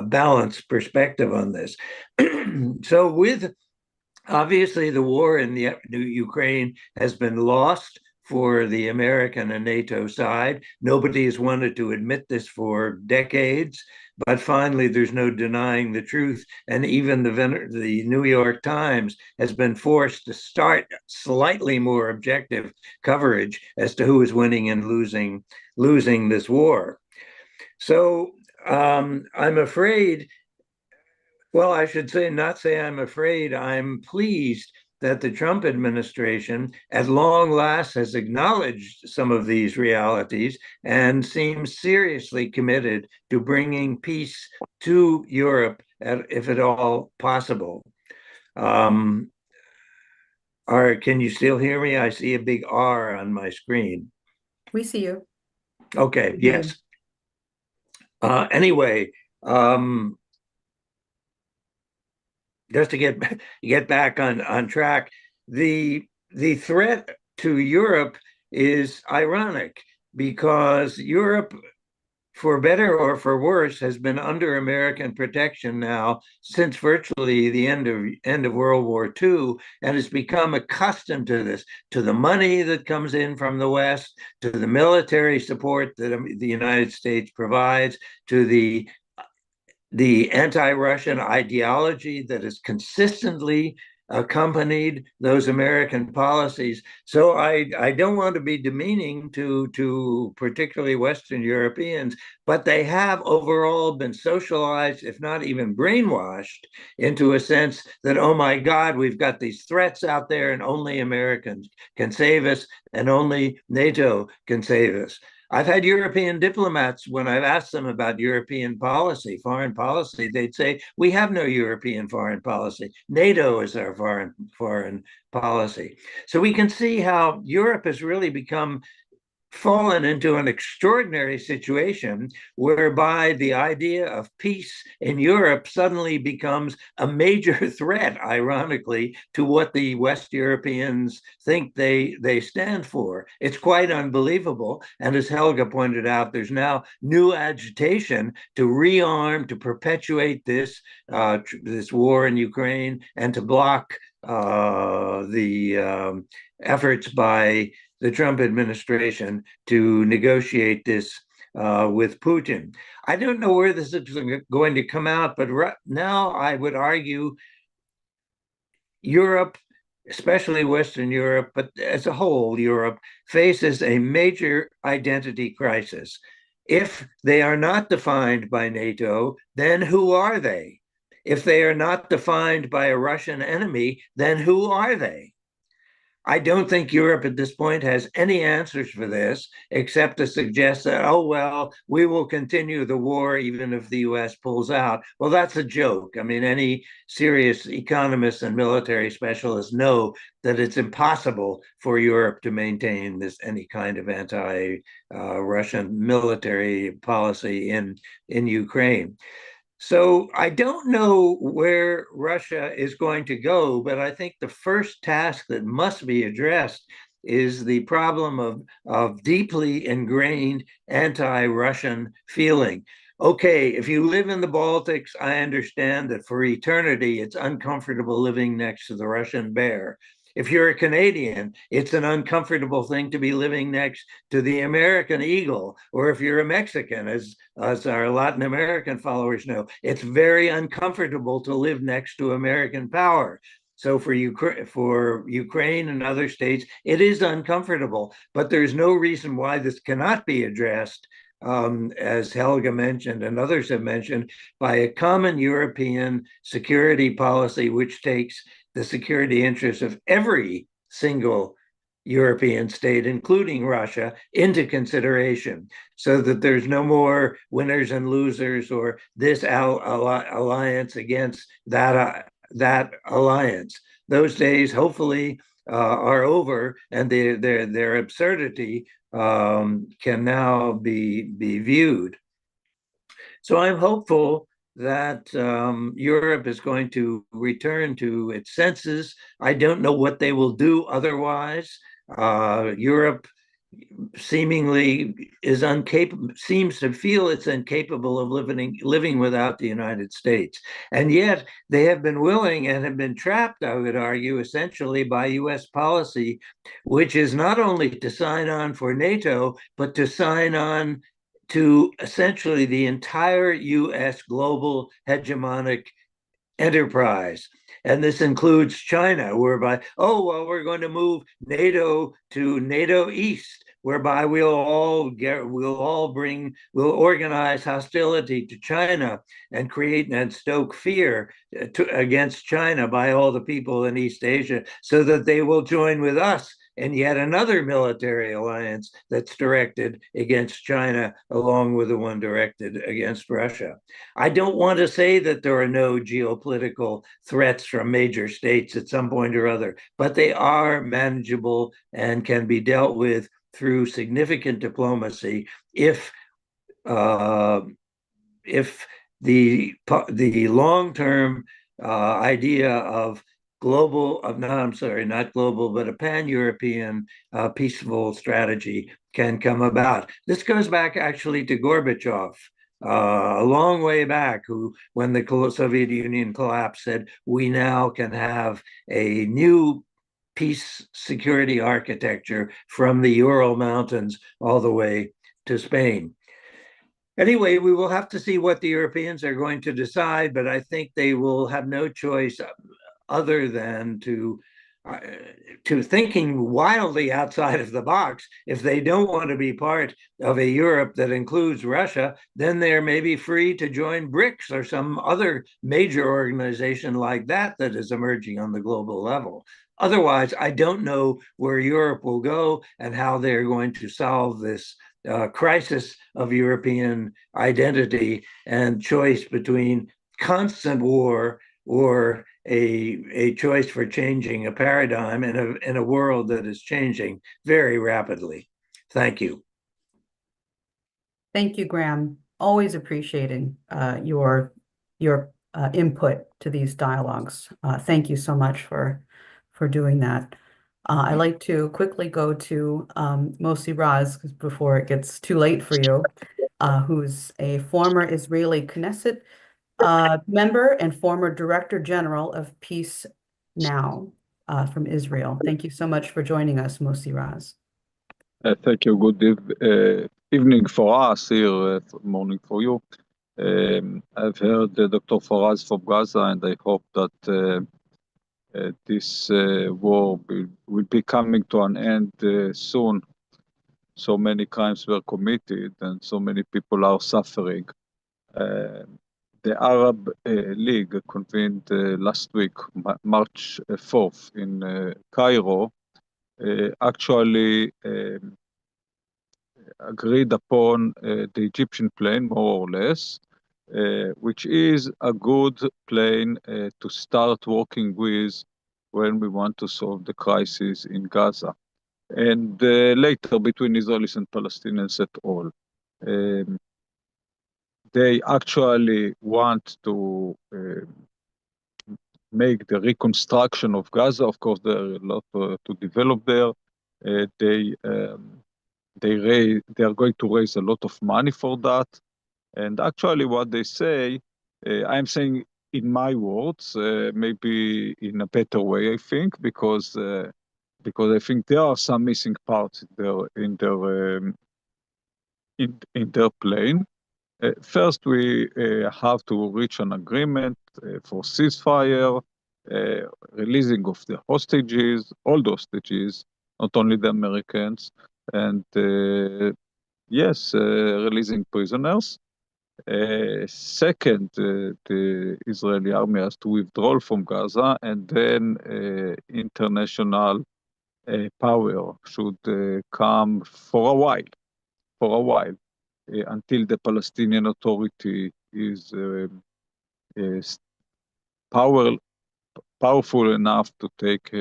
balanced perspective on this. So with obviously the war in the Ukraine has been lost for the American and NATO side. Nobody has wanted to admit this for decades, but finally there's no denying the truth. And even the New York Times has been forced to start slightly more objective coverage as to who is winning and losing this war. So I'm afraid, well, I should say, not say I'm afraid, I'm pleased that the Trump administration at long last has acknowledged some of these realities and seems seriously committed to bringing peace to Europe, if at all possible. Can you still hear me? I see a big R on my screen. We see you. Okay, yes. Anyway, just to get back on track, the threat to Europe is ironic because Europe, for better or for worse, has been under American protection now since virtually the end of World War II, and has become accustomed to this, to the money that comes in from the West, to the military support that the United States provides, to the anti-Russian ideology that has consistently accompanied those American policies. So I don't want to be demeaning to particularly Western Europeans, but they have overall been socialized, if not even brainwashed, into a sense that, oh my God, we've got these threats out there and only Americans can save us and only NATO can save us. I've had European diplomats, when I've asked them about European policy, foreign policy, they'd say, we have no European foreign policy. NATO is our foreign policy. So we can see how Europe has really fallen into an extraordinary situation whereby the idea of peace in Europe suddenly becomes a major threat, ironically, to what the West Europeans think they stand for. It's quite unbelievable. And as Helga pointed out, there's now new agitation to rearm, to perpetuate this war in Ukraine, and to block the efforts by the Trump administration to negotiate this with Putin. I don't know where this is going to come out, but now I would argue Europe, especially Western Europe, but as a whole, Europe faces a major identity crisis. If they are not defined by NATO, then who are they? If they are not defined by a Russian enemy, then who are they? I don't think Europe at this point has any answers for this, except to suggest that, oh, well, we will continue the war even if the US pulls out. Well, that's a joke. I mean, any serious economists and military specialists know that it's impossible for Europe to maintain any kind of anti-Russian military policy in Ukraine. So I don't know where Russia is going to go, but I think the first task that must be addressed is the problem of deeply ingrained anti-Russian feeling. Okay, if you live in the Baltics, I understand that for eternity, it's uncomfortable living next to the Russian bear. If you're a Canadian, it's an uncomfortable thing to be living next to the American eagle. Or if you're a Mexican, as our Latin American followers know, it's very uncomfortable to live next to American power. So for Ukraine and other states, it is uncomfortable, but there's no reason why this cannot be addressed, as Helga mentioned and others have mentioned, by a common European security policy, which takes the security interests of every single European state, including Russia, into consideration, so that there's no more winners and losers or this alliance against that alliance. Those days, hopefully, are over, and their absurdity can now be viewed. So I'm hopeful that Europe is going to return to its senses. I don't know what they will do otherwise. Europe seemingly seems to feel it's incapable of living without the United States. And yet they have been willing and have been trapped, I would argue, essentially by US policy, which is not only to sign on for NATO, but to sign on to essentially the entire US global hegemonic enterprise. And this includes China, whereby, oh, well, we're going to move NATO to NATO East, whereby we'll organize hostility to China and create and stoke fear against China by all the people in East Asia so that they will join with us in yet another military alliance that's directed against China, along with the one directed against Russia. I don't want to say that there are no geopolitical threats from major states at some point or other, but they are manageable and can be dealt with through significant diplomacy if the long-term idea of not global, but a pan-European peaceful strategy can come about. This goes back actually to Gorbachev, a long way back, who, when the Soviet Union collapsed, said, we now can have a new peace security architecture from the Ural Mountains all the way to Spain. Anyway, we will have to see what the Europeans are going to decide, but I think they will have no choice other than to thinking wildly outside of the box. If they don't want to be part of a Europe that includes Russia, then they're maybe free to join BRICS or some other major organization like that that is emerging on the global level. Otherwise, I don't know where Europe will go and how they're going to solve this crisis of European identity and choice between constant war or a choice for changing a paradigm in a world that is changing very rapidly. Thank you. Thank you, Graham. Always appreciating your input to these dialogues. Thank you so much for doing that. I'd like to quickly go to Mossi Raz before it gets too late for you, who's a former Israeli Knesset member and former Director General of Peace Now from Israel. Thank you so much for joining us, Mossi Raz. Thank you. Good evening for us here, morning for you. I've heard Dr. Faraz from Gaza, and I hope that this war will be coming to an end soon. So many crimes were committed and so many people are suffering. The Arab League convened last week, March 4th in Cairo, actually agreed upon the Egyptian plan, more or less, which is a good plan to start working with when we want to solve the crisis in Gaza. And later between Israelis and Palestinians at all. They actually want to make the reconstruction of Gaza. Of course, there are a lot to develop there. They are going to raise a lot of money for that. And actually what they say, I'm saying in my words, maybe in a better way, I think, because I think there are some missing parts in their plan. First, we have to reach an agreement for ceasefire, releasing of the hostages, all the hostages, not only the Americans, and yes, releasing prisoners. Second, the Israeli army has to withdraw from Gaza, and then international power should come for a while. Until the Palestinian Authority is powerful enough to take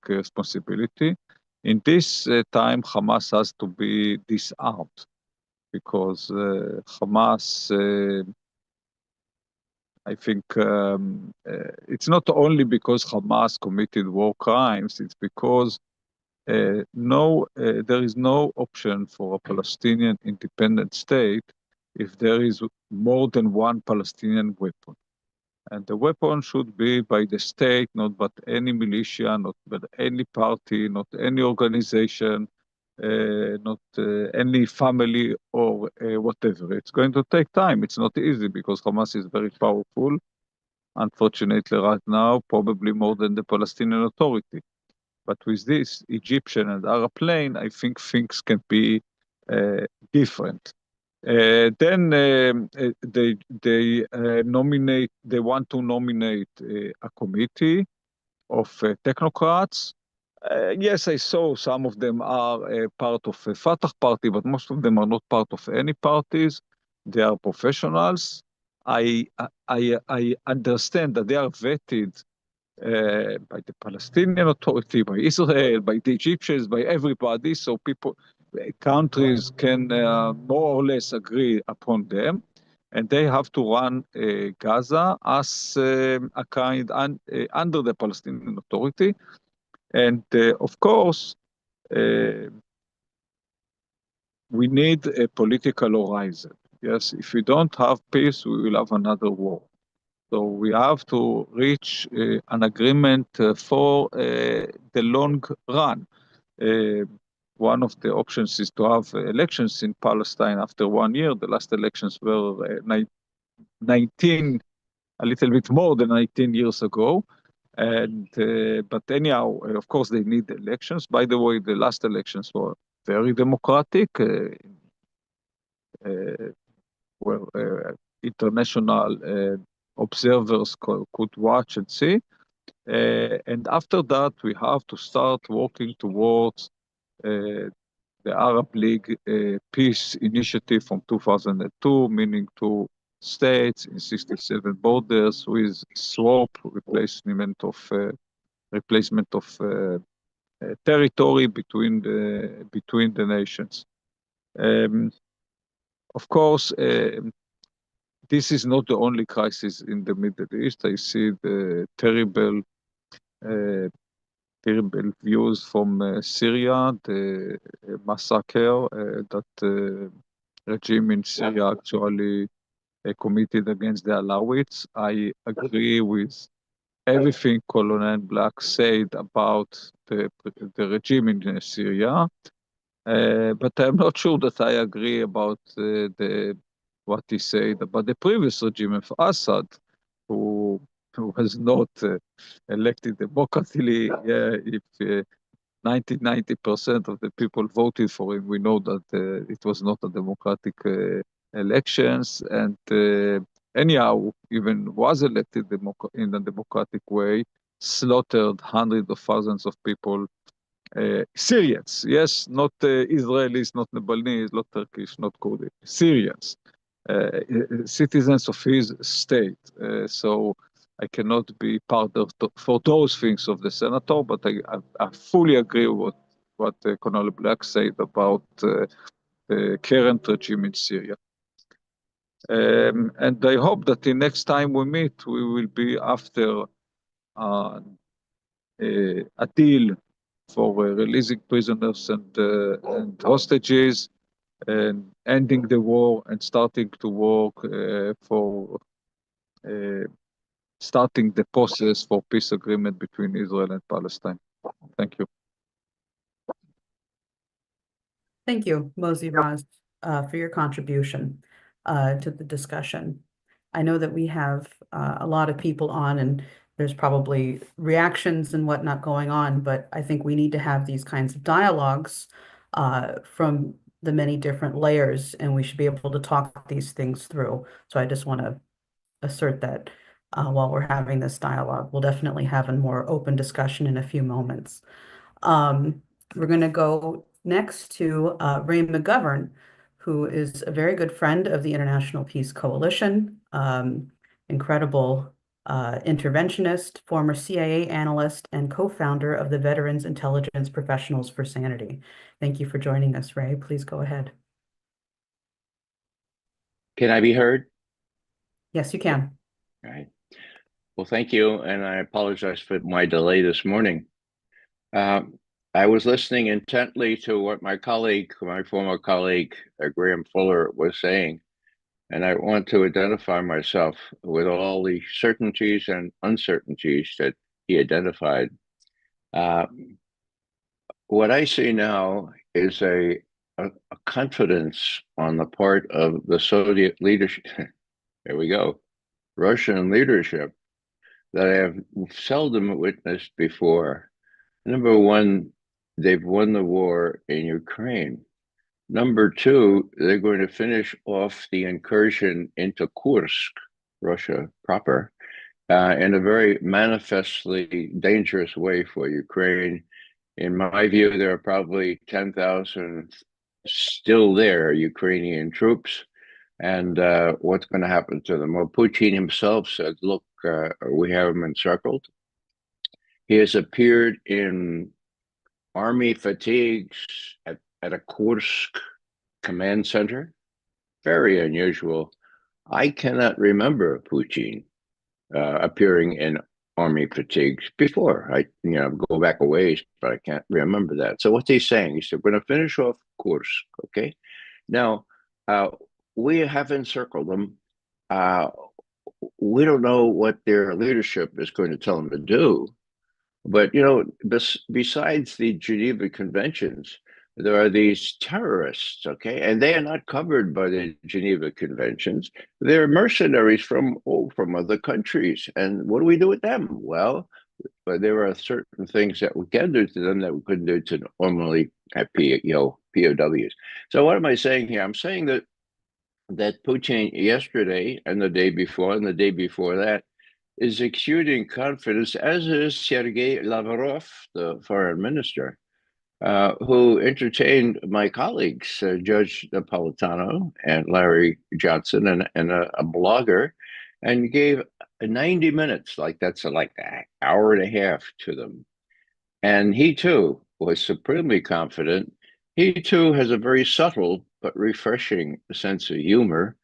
responsibility. In this time, Hamas has to be disarmed because Hamas, I think, it's not only because Hamas committed war crimes; it's because there is no option for a Palestinian independent state if there is more than one Palestinian weapon. And the weapon should be by the state, not by any militia, not by any party, not any organization, not any family or whatever. It's going to take time. It's not easy because Hamas is very powerful. Unfortunately, right now, probably more than the Palestinian Authority. But with this Egyptian and Arab plane, I think things can be different. Then they want to nominate a committee of technocrats. Yes, I saw some of them are part of a Fatah party, but most of them are not part of any parties. They are professionals. I understand that they are vetted by the Palestinian Authority, by Israel, by the Egyptians, by everybody. So countries can more or less agree upon them. And they have to run Gaza as a kind under the Palestinian Authority. And of course, we need a political horizon. Yes, if we don't have peace, we will have another war. So we have to reach an agreement for the long run. One of the options is to have elections in Palestine after 1 year. The last elections were 19, a little bit more than 19 years ago. And but anyhow, of course, they need elections. By the way, the last elections were very democratic, where international observers could watch and see. And after that, we have to start working towards the Arab League peace initiative from 2002, meaning 2 states in 67 borders with swap replacement of territory between the nations. Of course, this is not the only crisis in the Middle East. I see the terrible views from Syria, the massacre that regime in Syria actually committed against the Alawites. I agree with everything Colonel Black said about the regime in Syria, but I'm not sure that I agree about what he said about the previous regime of Assad, who was not elected democratically. If 90% of the people voted for him, we know that it was not a democratic elections, and anyhow, even was elected in a democratic way, slaughtered hundreds of thousands of people. Syrians, yes, not Israelis, not Lebanese, not Turkish, not Kurdish, Syrians, citizens of his state. So I cannot be part of for those things of the senator, but I fully agree with what Colonel Black said about the current regime in Syria. And I hope that the next time we meet, we will be after a deal for releasing prisoners and hostages, and ending the war and starting to work for starting the process for peace agreement between Israel and Palestine. Thank you. Thank you, Mossi Raz, for your contribution to the discussion. I know that we have a lot of people on, and there's probably reactions and whatnot going on, but I think we need to have these kinds of dialogues from the many different layers, and we should be able to talk these things through. So I just want to assert that while we're having this dialogue, we'll definitely have a more open discussion in a few moments. We're going to go next to Ray McGovern, who is a very good friend of the International Peace Coalition, incredible interventionist, former CIA analyst, and co-founder of the Veterans Intelligence Professionals for Sanity. Thank you for joining us, Ray. Please go ahead. Can I be heard? Yes, you can. All right. Well, thank you, and I apologize for my delay this morning. I was listening intently to what my former colleague, Graham Fuller, was saying, and I want to identify myself with all the certainties and uncertainties that he identified. What I see now is a confidence on the part of the Soviet leadership. There we go. Russian leadership that I have seldom witnessed before. Number one, they've won the war in Ukraine. Number two, they're going to finish off the incursion into Kursk, Russia proper, in a very manifestly dangerous way for Ukraine. In my view, there are probably 10,000 still there, Ukrainian troops. And what's going to happen to them? Well, Putin himself said, look, we have them encircled. He has appeared in army fatigues at a Kursk command center. Very unusual. I cannot remember Putin appearing in army fatigues before. I go back a ways, but I can't remember that. So what's he saying? He said, we're going to finish off Kursk, okay? Now, we have encircled them. We don't know what their leadership is going to tell them to do. But, besides the Geneva Conventions, there are these terrorists, okay? And they are not covered by the Geneva Conventions. They're mercenaries from other countries. And what do we do with them? Well, but there are certain things that we can do to them that we couldn't do to normally POWs. So what am I saying here? I'm saying that Putin yesterday and the day before that is exuding confidence, as is Sergei Lavrov, the foreign minister, who entertained my colleagues, Judge Napolitano and Larry Johnson, and a blogger, and gave 90 minutes, that's like an hour and a half to them. And he too was supremely confident. He too has a very subtle but refreshing sense of humor,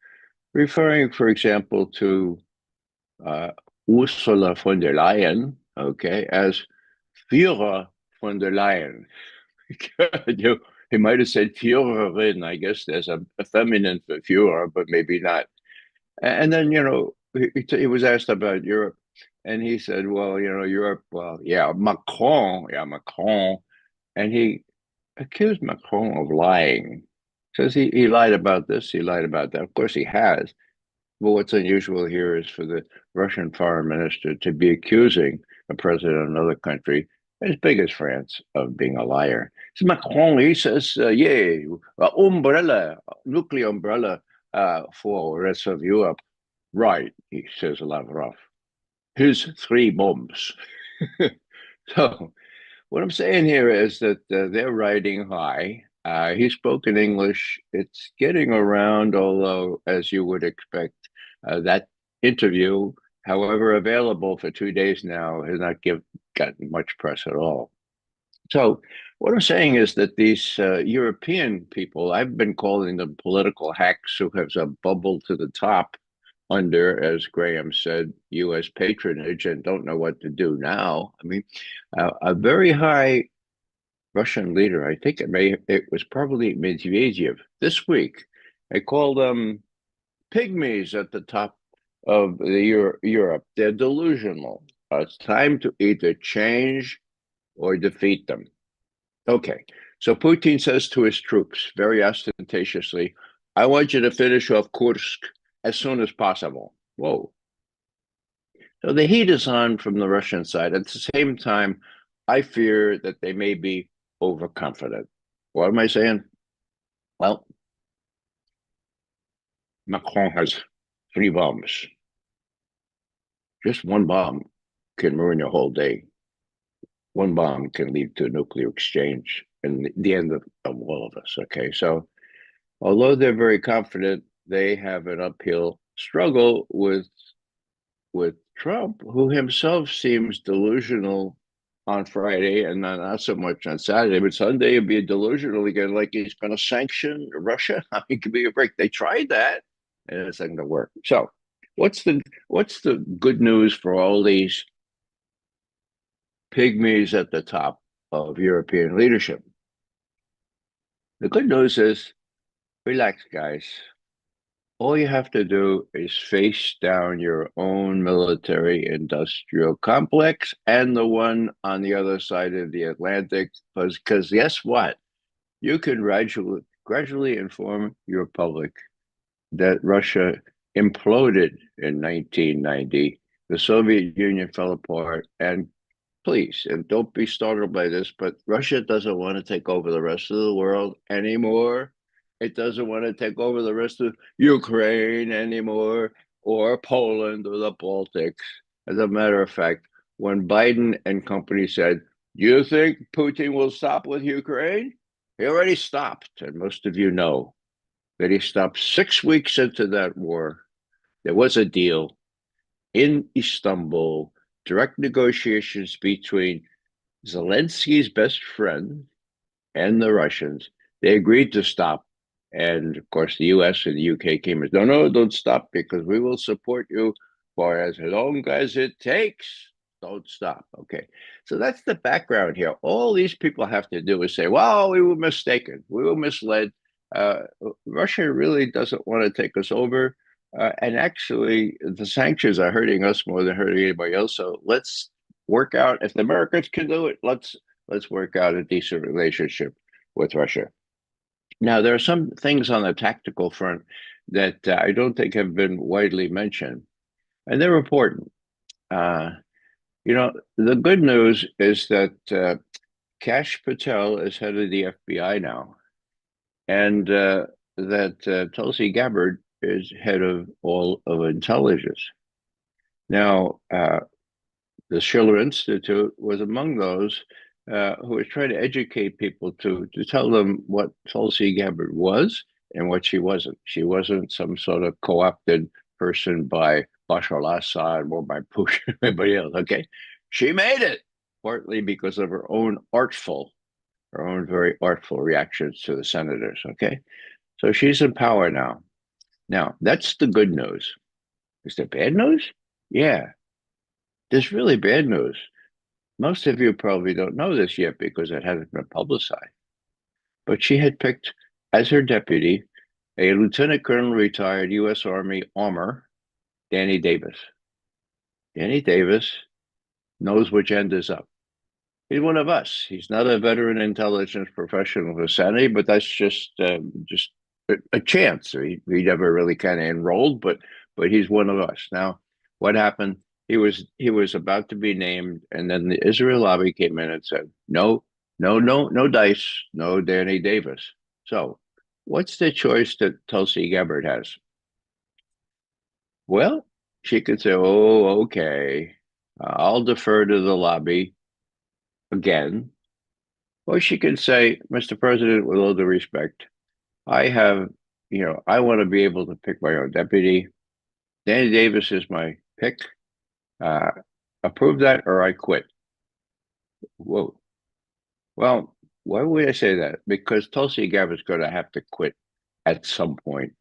referring, for example, to Ursula von der Leyen, okay, as Führer von der Leyen. He might have said Führerin. I guess there's a feminine for Führer, but maybe not. And then, he was asked about Europe, and he said, well, Europe, well, Macron. And he accused Macron of lying. Says he lied about this, he lied about that. Of course he has. But what's unusual here is for the Russian foreign minister to be accusing a president of another country as big as France of being a liar. So Macron, he says, nuclear umbrella for the rest of Europe. Right, he says Lavrov. His 3 bombs. So what I'm saying here is that they're riding high. He spoke in English. It's getting around, although, as you would expect, that interview, however available for 2 days now, has not gotten much press at all. So what I'm saying is that these European people, I've been calling them political hacks who have a bubble to the top under, as Graham said, U.S. patronage and don't know what to do now. I mean, a very high Russian leader, I think it was probably Medvedev this week. I called them pygmies at the top of the Europe. They're delusional. It's time to either change or defeat them. Okay, so Putin says to his troops very ostentatiously, I want you to finish off Kursk as soon as possible. Whoa. So the heat is on from the Russian side. At the same time, I fear that they may be overconfident. What am I saying? Well, Macron has 3 bombs. Just one bomb can ruin your whole day. One bomb can lead to a nuclear exchange and the end of all of us, okay? So although they're very confident, they have an uphill struggle with Trump, who himself seems delusional on Friday and not so much on Saturday, but Sunday he'll be delusional again, like he's going to sanction Russia. I mean, give me a break. They tried that, and it's not going to work. So, what's the good news for all these pygmies at the top of European leadership. The good news is, relax, guys. All you have to do is face down your own military industrial complex and the one on the other side of the Atlantic, because guess what? You can gradually inform your public that Russia imploded in 1990. The Soviet Union fell apart, and please, and don't be startled by this, but Russia doesn't want to take over the rest of the world anymore. It doesn't want to take over the rest of Ukraine anymore, or Poland or the Baltics. As a matter of fact, when Biden and company said, "Do you think Putin will stop with Ukraine?" He already stopped, and most of you know that he stopped 6 weeks into that war. There was a deal in Istanbul, direct negotiations between Zelensky's best friend and the Russians. They agreed to stop. And of course, the US and the UK came and said, no, don't stop, because we will support you for as long as it takes. Don't stop. Okay. So that's the background here. All these people have to do is say, well, we were mistaken. We were misled. Russia really doesn't want to take us over. And actually, the sanctions are hurting us more than hurting anybody else. So let's work out, if the Americans can do it, let's work out a decent relationship with Russia. Now, there are some things on the tactical front that I don't think have been widely mentioned, and they're important. The good news is that Kash Patel is head of the FBI now, and that Tulsi Gabbard is head of all of intelligence. Now, the Schiller Institute was among those who was trying to educate people to tell them what Tulsi Gabbard was and what she wasn't. She wasn't some sort of co-opted person by Bashar al-Assad or by Putin or anybody else, okay? She made it, partly because of her own very artful reactions to the senators, okay? So she's in power now. Now, that's the good news. Is there bad news? Yeah, there's really bad news. Most of you probably don't know this yet because it hasn't been publicized. But she had picked as her deputy a lieutenant colonel retired U.S. Army armor, Danny Davis. Danny Davis knows which end is up. He's one of us. He's not a veteran intelligence professional for sanity, but that's just a chance. He never really kind of enrolled, but he's one of us. Now, what happened? He was about to be named, and then the Israel lobby came in and said, no dice, no Danny Davis. So what's the choice that Tulsi Gabbard has? Well, she could say, oh, okay, I'll defer to the lobby again. Or she could say, Mr. President, with all due respect, I want to be able to pick my own deputy. Danny Davis is my pick. Approve that or I quit. Whoa. Well, why would I say that? Because Tulsi Gabbard's going to have to quit at some point.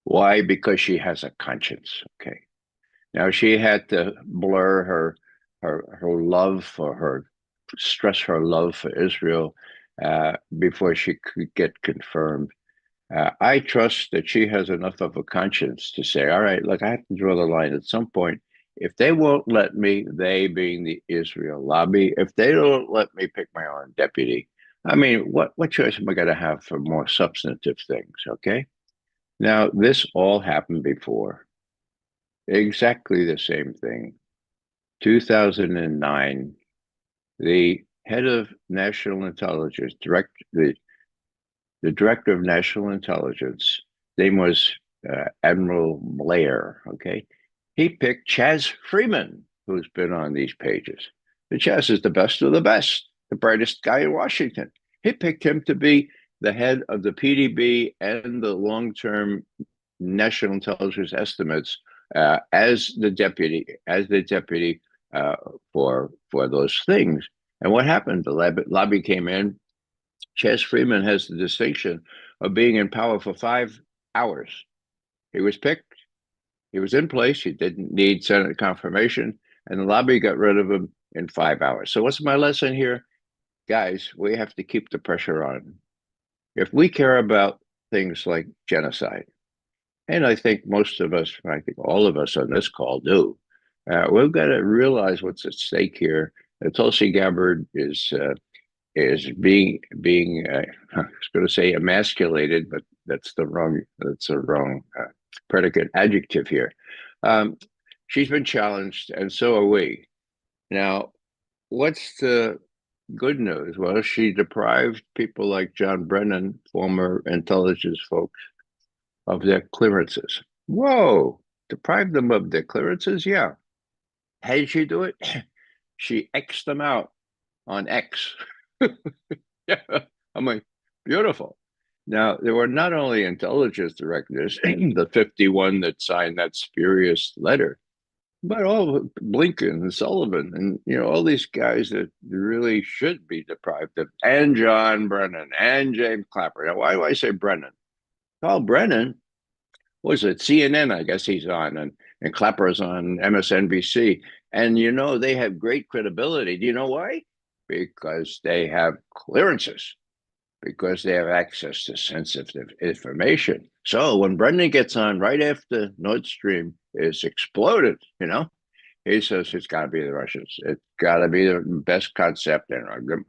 Why? Because she has a conscience. Okay. Now she had to blur her love for stress her love for Israel before she could get confirmed. I trust that she has enough of a conscience to say, all right, look, I have to draw the line at some point. If they won't let me, they being the Israel lobby, if they don't let me pick my own deputy, I mean, what choice am I going to have for more substantive things, okay? Now, this all happened before. Exactly the same thing. 2009, the head of national intelligence, the director of national intelligence, name was Admiral Blair, okay? He picked Chaz Freeman, who's been on these pages. And Chaz is the best of the best, the brightest guy in Washington. He picked him to be the head of the PDB and the long-term national intelligence estimates as the deputy for those things. And what happened? The lobby came in. Chaz Freeman has the distinction of being in power for 5 hours. He was picked. He was in place. He didn't need Senate confirmation, and the lobby got rid of him in 5 hours. So what's my lesson here? guys, we have to keep the pressure on. If we care about things like genocide, and I think most of us, I think all of us on this call do, we've got to realize what's at stake here. Tulsi Gabbard is being I was going to say emasculated, but that's the wrong predicate adjective here. She's been challenged, and so are we. Now, what's the good news? Well, she deprived people like John Brennan, former intelligence folks, of their clearances. Whoa, deprived them of their clearances? Yeah. How did she do it? She X'd them out on X. Yeah, I'm like, beautiful. Now, there were not only intelligence directors, the 51 that signed that spurious letter, but all Blinken and Sullivan and all these guys that really should be deprived of, and John Brennan and James Clapper. Now, why do I say Brennan? Well, Brennan was it CNN, I guess he's on, and Clapper's on MSNBC. And they have great credibility. Do you know why? Because they have clearances, because they have access to sensitive information. So when Brendan gets on right after Nord Stream is exploded, he says it's got to be the Russians. It's got to be the best concept and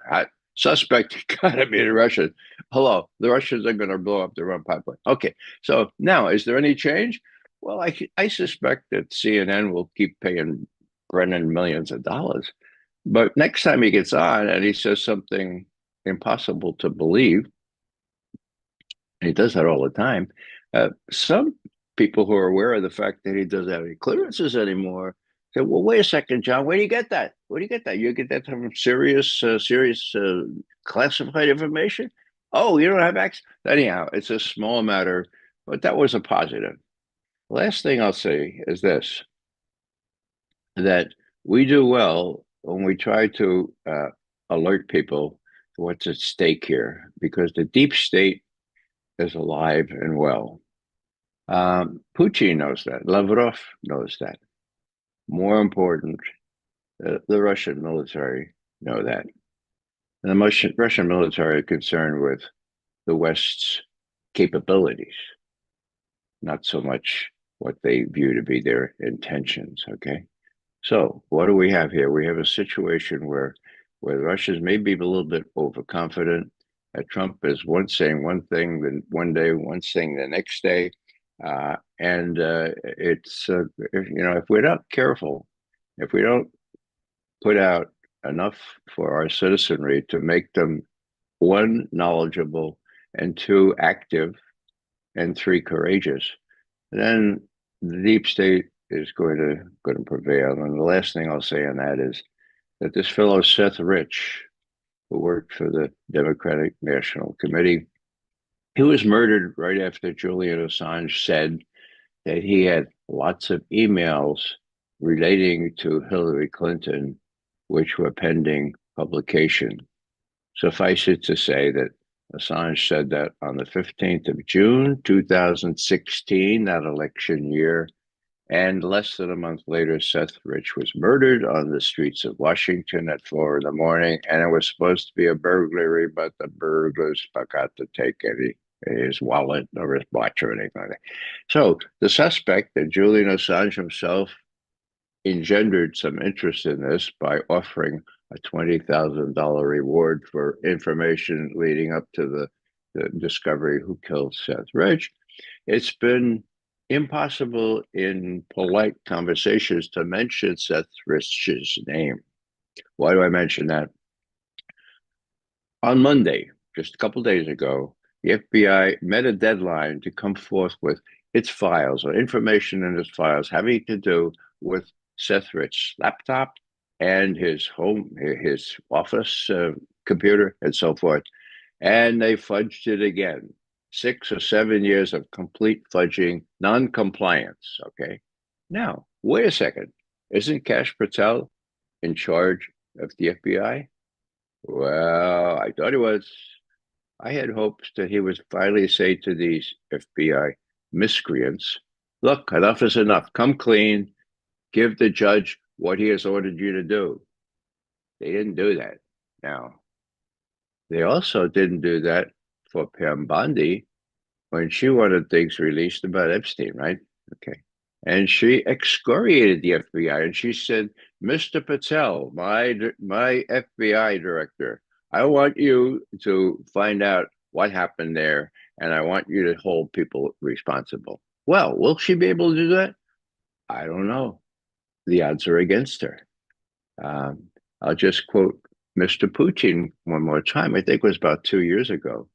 suspect got to be the Russians. Hello, the Russians are going to blow up their own pipeline. Okay, so now is there any change? Well, I suspect that CNN will keep paying Brennan millions of dollars. But next time he gets on and he says something impossible to believe, and he does that all the time, some people who are aware of the fact that he doesn't have any clearances anymore say, well, wait a second, John, where do you get that? Where do you get that? You get that from serious classified information? Oh, you don't have access? Anyhow, it's a small matter, but that was a positive. Last thing I'll say is this, that we do well when we try to alert people to what's at stake here, because the deep state is alive and well. Putin knows that. Lavrov knows that. More important, the Russian military know that. And the Russian military are concerned with the West's capabilities, not so much what they view to be their intentions, okay? So what do we have here? We have a situation where the Russians may be a little bit overconfident. Trump is saying one thing, then one day, one thing the next day. It's, if we're not careful, if we don't put out enough for our citizenry to make them, one, knowledgeable, and two, active, and three, courageous, then the deep state is going to prevail. And the last thing I'll say on that is that this fellow Seth Rich, who worked for the Democratic National Committee, he was murdered right after Julian Assange said that he had lots of emails relating to Hillary Clinton, which were pending publication. Suffice it to say that Assange said that on the 15th of June, 2016, that election year, and less than a month later, Seth Rich was murdered on the streets of Washington at 4 a.m. And it was supposed to be a burglary, but the burglars forgot to take his wallet or his watch or anything like that. So the suspect, that Julian Assange himself, engendered some interest in this by offering a $20,000 reward for information leading up to the discovery who killed Seth Rich. It's been impossible in polite conversations to mention Seth Rich's name. Why do I mention that? On Monday, just a couple of days ago, the FBI met a deadline to come forth with its files, or information in its files having to do with Seth Rich's laptop and his office computer and so forth. And they fudged it again. 6 or 7 years of complete fudging, non-compliance, okay? Now, wait a second. Isn't Kash Patel in charge of the FBI? Well, I thought he was. I had hopes that he would finally say to these FBI miscreants, look, enough is enough. Come clean. Give the judge what he has ordered you to do. They didn't do that. Now, they also didn't do that for Pam Bondi when she wanted things released about Epstein, right? Okay. And she excoriated the FBI, and she said, Mr. Patel, my FBI director, I want you to find out what happened there, and I want you to hold people responsible. Well, will she be able to do that? I don't know. The odds are against her. I'll just quote Mr. Putin one more time. I think it was about 2 years ago,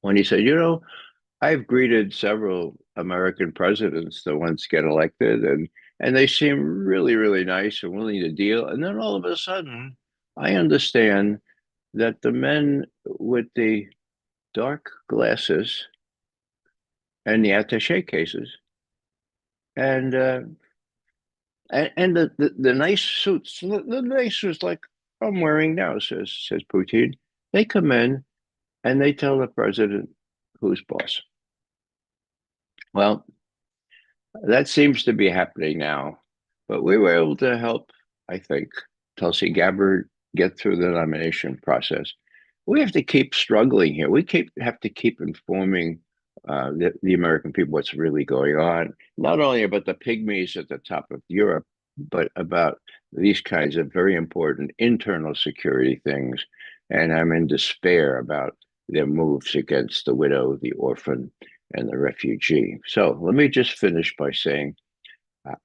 when he said, I've greeted several American presidents that once get elected, and they seem really, really nice and willing to deal. And then all of a sudden, I understand that the men with the dark glasses and the attaché cases and the nice suits, the nice suits like I'm wearing now, says Putin, they come in and they tell the president who's boss. Well, that seems to be happening now, but we were able to help, I think, Tulsi Gabbard get through the nomination process. We have to keep struggling here. We have to keep informing the American people what's really going on, not only about the pygmies at the top of Europe, but about these kinds of very important internal security things. And I'm in despair about their moves against the widow, the orphan, and the refugee. So let me just finish by saying,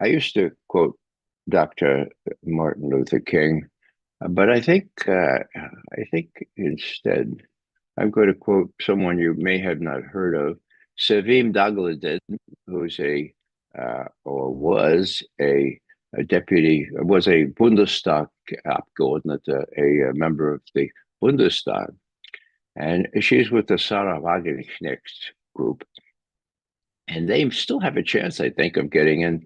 I used to quote Dr. Martin Luther King, but I think instead I'm going to quote someone you may have not heard of, Sevim Dagladin, who's was a Bundestag Abgeordnete, a member of the Bundestag, and she's with the Sarah Wagenknecht group, and they still have a chance, I think, of getting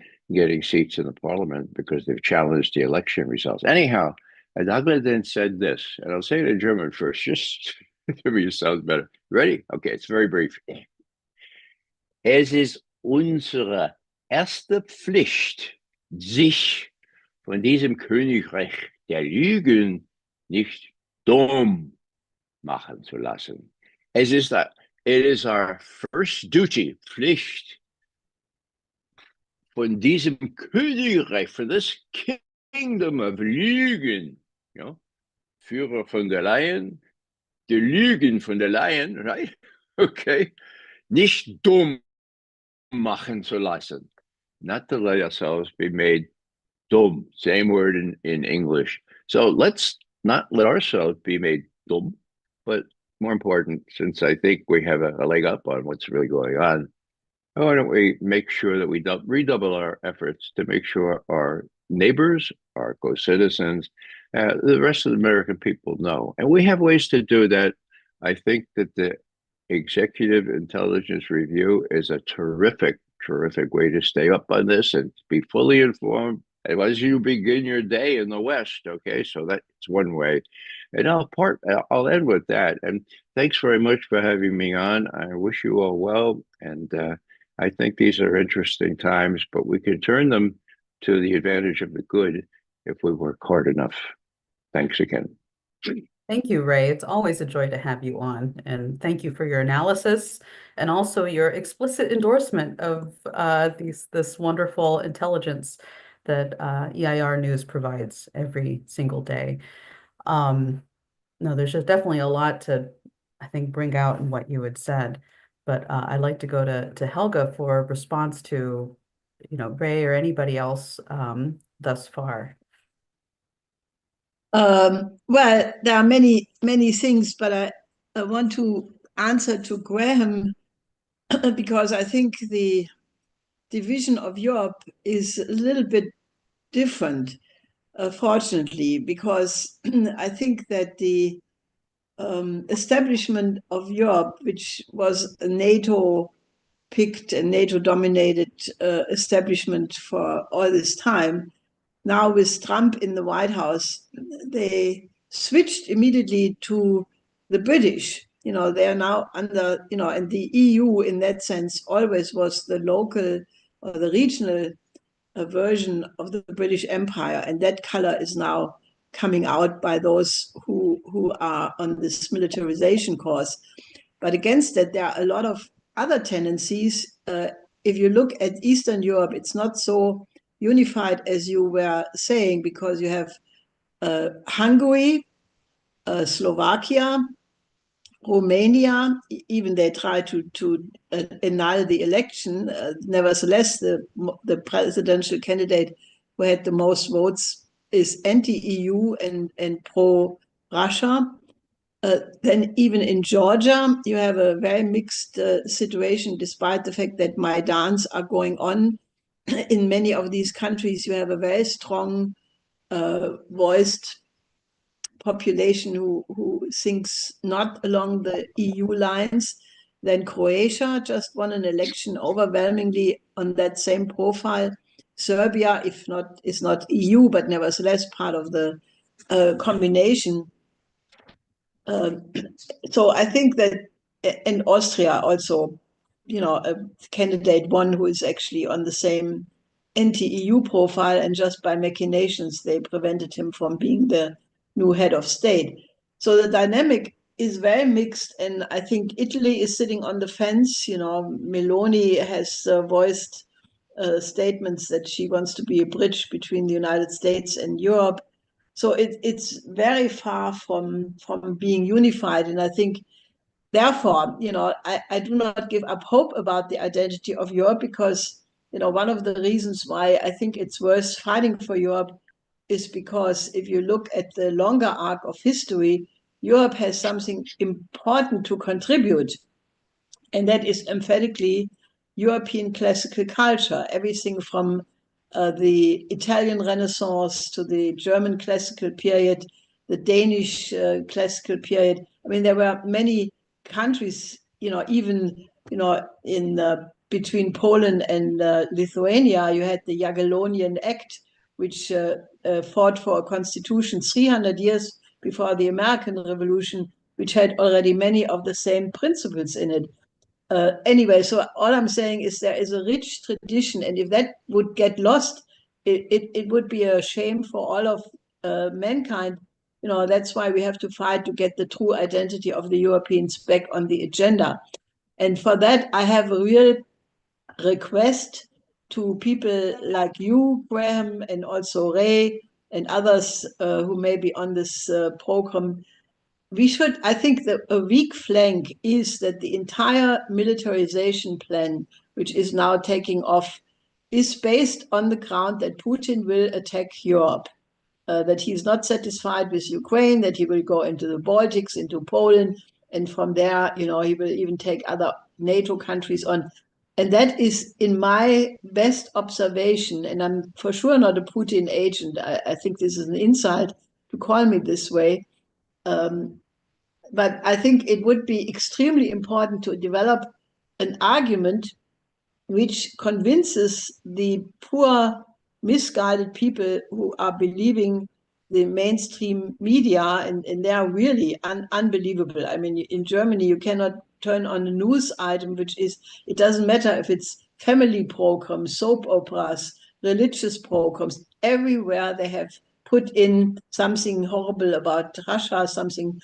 seats in the parliament because they've challenged the election results. Anyhow, Dagladin said this, and I'll say it in German first, just to make it sound better. Ready? Okay, it's very brief. Es ist unsere erste Pflicht, sich von diesem Königreich der Lügen nicht dumm machen zu lassen. It is our first duty, Pflicht, von diesem Königreich, for this kingdom of Lügen, Führer von der Leyen, the Lügen von der Leyen, right? Okay. Nicht dumm machen zu lassen. Not to let ourselves be made dumm. Same word in English. So let's not let ourselves be made dumm, but more important, since I think we have a leg up on what's really going on, why don't we make sure that we redouble our efforts to make sure our neighbors, our co-citizens, the rest of the American people know. And we have ways to do that. I think that the Executive Intelligence Review is a terrific way to stay up on this and be fully informed as you begin your day in the West. Okay, so that's one way. And I'll end with that. And thanks very much for having me on. I wish you all well. And I think these are interesting times, but we can turn them to the advantage of the good if we work hard enough. Thanks again. Thank you, Ray. It's always a joy to have you on, and thank you for your analysis and also your explicit endorsement of this wonderful intelligence that EIR News provides every single day. No, there's just definitely a lot to, I think, bring out in what you had said, but I'd like to go to Helga for a response to, Ray or anybody else thus far. Well, there are many things, but I want to answer to Graham because I think the division of Europe is a little bit different, fortunately, because I think that the establishment of Europe, which was a NATO-picked and NATO-dominated establishment for all this time, now with Trump in the White House, they switched immediately to the British. They are now under, and the EU in that sense always was the local or the regional version of the British Empire. And that color is now coming out by those who are on this militarization course. But against that, there are a lot of other tendencies. If you look at Eastern Europe, it's not so unified as you were saying, because you have Hungary, Slovakia, Romania, even they try to annul the election. Nevertheless, the presidential candidate who had the most votes is anti-EU and pro-Russia. Then even in Georgia, you have a very mixed situation, despite the fact that Maidans are going on. In many of these countries, you have a very strong voiced population who thinks not along the EU lines. Then Croatia just won an election overwhelmingly on that same profile. Serbia, is not EU, but nevertheless part of the combination. So I think that, and Austria also, a candidate, one who is actually on the same anti-EU profile, and just by machinations, they prevented him from being the new head of state. So the dynamic is very mixed, and I think Italy is sitting on the fence. Meloni has voiced statements that she wants to be a bridge between the United States and Europe. So it's very far from being unified. And I think, therefore, I do not give up hope about the identity of Europe, because, one of the reasons why I think it's worth fighting for Europe is because if you look at the longer arc of history, Europe has something important to contribute. And that is emphatically European classical culture, everything from the Italian Renaissance to the German classical period, the Danish classical period. I mean, there were many countries, even, in between Poland and Lithuania, you had the Jagiellonian Act, which fought for a constitution 300 years before the American Revolution, which had already many of the same principles in it. Anyway, so all I'm saying is there is a rich tradition, and if that would get lost, it would be a shame for all of mankind. That's why we have to fight to get the true identity of the Europeans back on the agenda. And for that, I have a real request to people like you, Graham, and also Ray, and others who may be on this program. I think that a weak flank is that the entire militarization plan, which is now taking off, is based on the ground that Putin will attack Europe, that he's not satisfied with Ukraine, that he will go into the Baltics, into Poland, and from there, he will even take other NATO countries on. And that is, in my best observation, and I'm for sure not a Putin agent, I think this is an insult to call me this way, but I think it would be extremely important to develop an argument which convinces the poor, misguided people who are believing the mainstream media, and they are really unbelievable. I mean, in Germany, you cannot turn on a news item, it doesn't matter if it's family programs, soap operas, religious programs, everywhere they have put in something horrible about Russia, something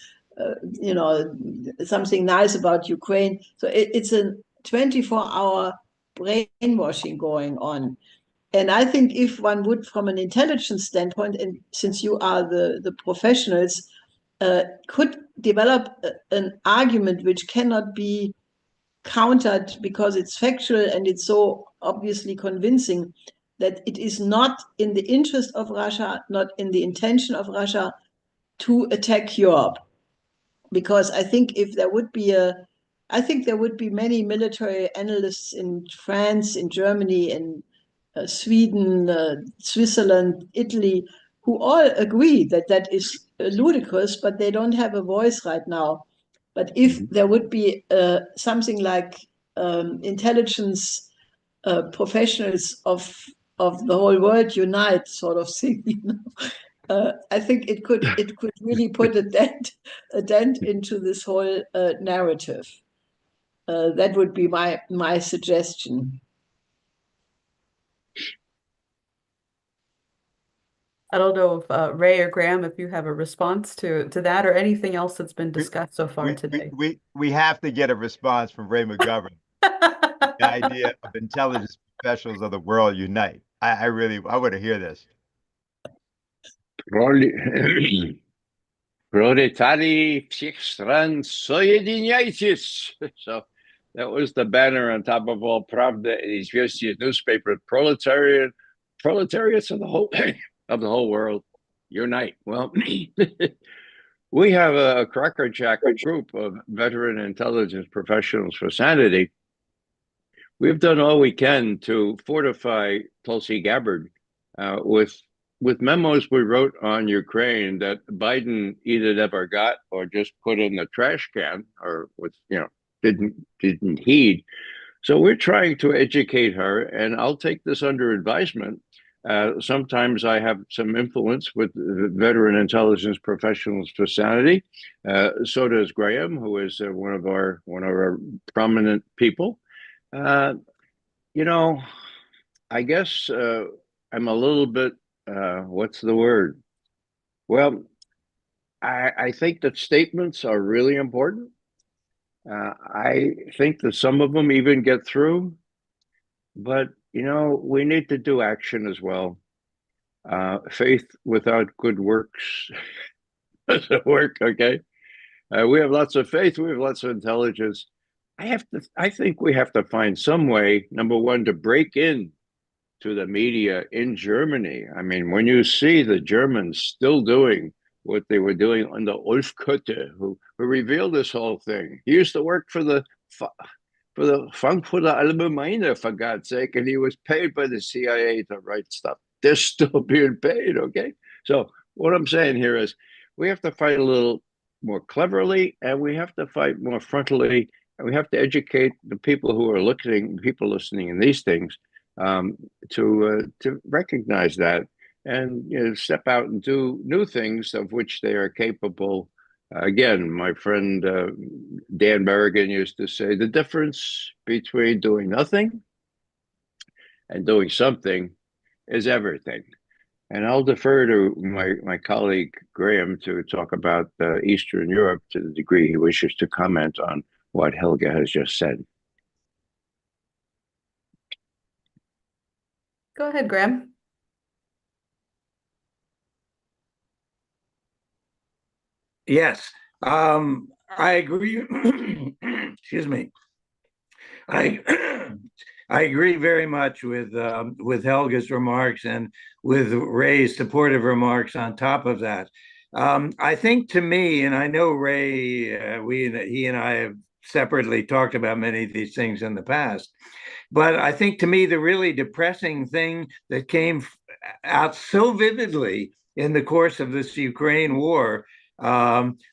something nice about Ukraine. So it's a 24-hour brainwashing going on. And I think if one would, from an intelligence standpoint, and since you are the professionals, could develop an argument which cannot be countered because it's factual and it's so obviously convincing, that it is not in the interest of Russia, not in the intention of Russia to attack Europe. Because I think there would be many military analysts in France, in Germany, in Sweden, Switzerland, Italy, who all agree that that is ludicrous, but they don't have a voice right now. But if there would be something like intelligence professionals of the whole world unite, sort of thing, I think it could really put a dent into this whole narrative. That would be my suggestion. I don't know if Ray or Graham, if you have a response to that or anything else that's been discussed so far today. We have to get a response from Ray McGovern. The idea of intelligence professionals of the world unite. I want to hear this. Proletari всех стран соединяйтесь. So that was the banner on top of all Pravda and Izvestia newspaper. Proletariats of the whole world unite. Well, we have a crackerjack group of veteran intelligence professionals for sanity. We've done all we can to fortify Tulsi Gabbard with memos we wrote on Ukraine that Biden either never got or just put in the trash can or didn't heed. So we're trying to educate her, and I'll take this under advisement. Sometimes I have some influence with veteran intelligence professionals for sanity. So does Graham, who is one of our prominent people. I guess I'm a little bit. What's the word? Well, I think that statements are really important. I think that some of them even get through, but we need to do action as well. Faith without good works doesn't work. Okay, we have lots of faith. We have lots of intelligence. I think we have to find some way. Number one, to break in to the media in Germany. I mean, when you see the Germans still doing what they were doing under Ulf Kötte, who revealed this whole thing. He used to work for the Frankfurter Allgemeine, for God's sake, and he was paid by the CIA to write stuff. They're still being paid, okay? So what I'm saying here is we have to fight a little more cleverly, and we have to fight more frontally, and we have to educate the people who are listening in these things, to recognize that and step out and do new things of which they are capable. Again, my friend Dan Berrigan used to say the difference between doing nothing and doing something is everything. And I'll defer to my colleague Graham to talk about Eastern Europe to the degree he wishes to comment on what Helga has just said. Go ahead, Graham. Yes, I agree. Excuse me. I agree very much with Helga's remarks and with Ray's supportive remarks on top of that. I think, to me, and I know Ray, he and I have separately talked about many of these things in the past, but I think, to me, the really depressing thing that came out so vividly in the course of this Ukraine war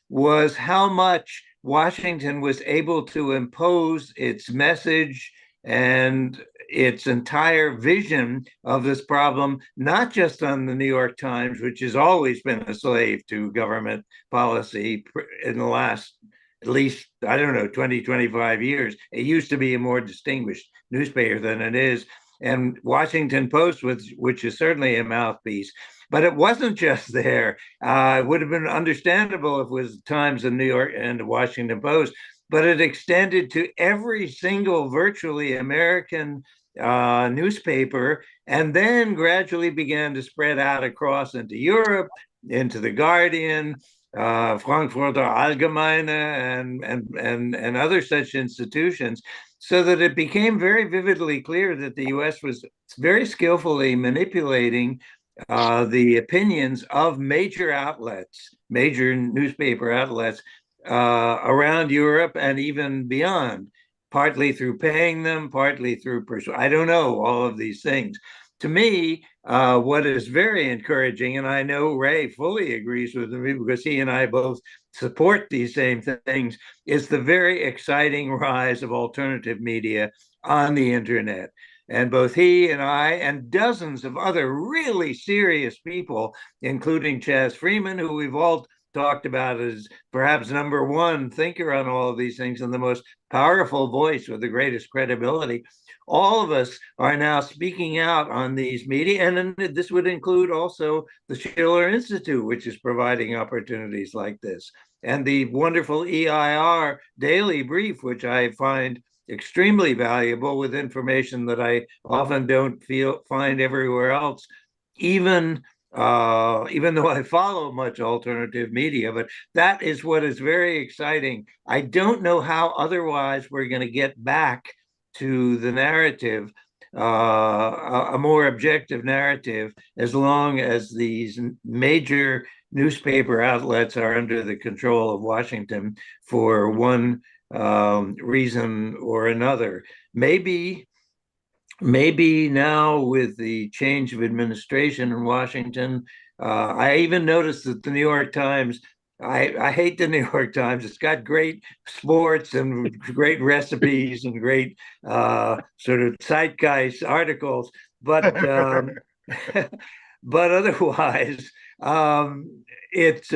was how much Washington was able to impose its message and its entire vision of this problem, not just on the New York Times, which has always been a slave to government policy in the last, at least, 20, 25 years. It used to be a more distinguished newspaper than it is. And Washington Post, which is certainly a mouthpiece. But it wasn't just there. It would have been understandable if it was Times and New York and the Washington Post, but it extended to every single virtually American newspaper, and then gradually began to spread out across into Europe, into the Guardian, Frankfurter Allgemeine, and other such institutions, so that it became very vividly clear that the U.S. was very skillfully manipulating the opinions of major outlets, major newspaper outlets around Europe and even beyond, partly through paying them, partly through I don't know, all of these things. To me, what is very encouraging, and I know Ray fully agrees with me because he and I both support these same things, is the very exciting rise of alternative media on the internet. And both he and I and dozens of other really serious people, including Chaz Freeman, who we've all talked about as perhaps number one thinker on all of these things and the most powerful voice with the greatest credibility. All of us are now speaking out on these media, and this would include also the Schiller Institute, which is providing opportunities like this, and the wonderful EIR daily brief, which I find extremely valuable with information that I often don't find everywhere else, even though I follow much alternative media. But that is what is very exciting. I don't know how otherwise we're going to get back to the narrative, a more objective narrative, as long as these major newspaper outlets are under the control of Washington for one reason or another. Maybe now with the change of administration in Washington, I even noticed that the New York Times, I hate the New York Times. It's got great sports and great recipes and great sort of zeitgeist articles, but but otherwise, it's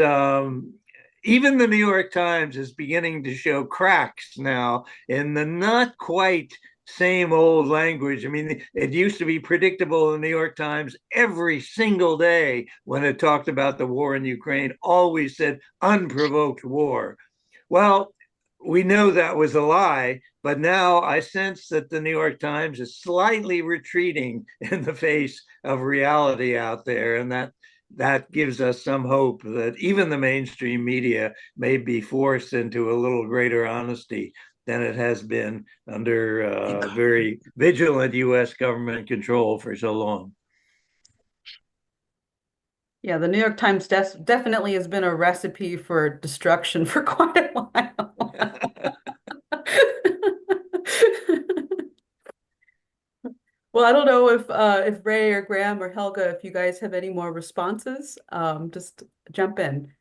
even the New York Times is beginning to show cracks now in the not quite same old language. I mean, it used to be predictable in the New York Times every single day when it talked about the war in Ukraine, always said unprovoked war. Well, we know that was a lie, but now I sense that the New York Times is slightly retreating in the face of reality out there, and that gives us some hope that even the mainstream media may be forced into a little greater honesty than it has been under very vigilant U.S. government control for so long. Yeah, the New York Times definitely has been a recipe for destruction for quite a while. Well, I don't know if Ray or Graham or Helga, if you guys have any more responses, just jump in.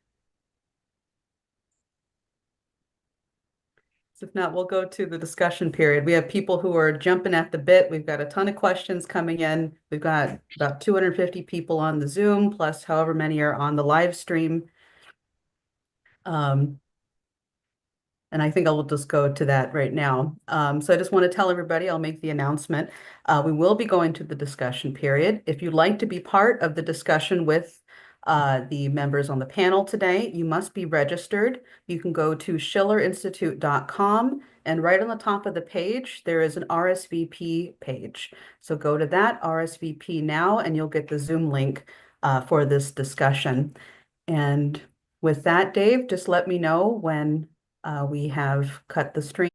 So if not, we'll go to the discussion period. We have people who are jumping at the bit. We've got a ton of questions coming in. We've got about 250 people on the Zoom, plus however many are on the live stream. And I think I will just go to that right now. So I just want to tell everybody, I'll make the announcement. We will be going to the discussion period. If you'd like to be part of the discussion with the members on the panel today, you must be registered. You can go to schillerinstitute.com, and right on the top of the page, there is an RSVP page. So go to that, RSVP now, and you'll get the Zoom link for this discussion. And with that, Dave, just let me know when we have cut the stream.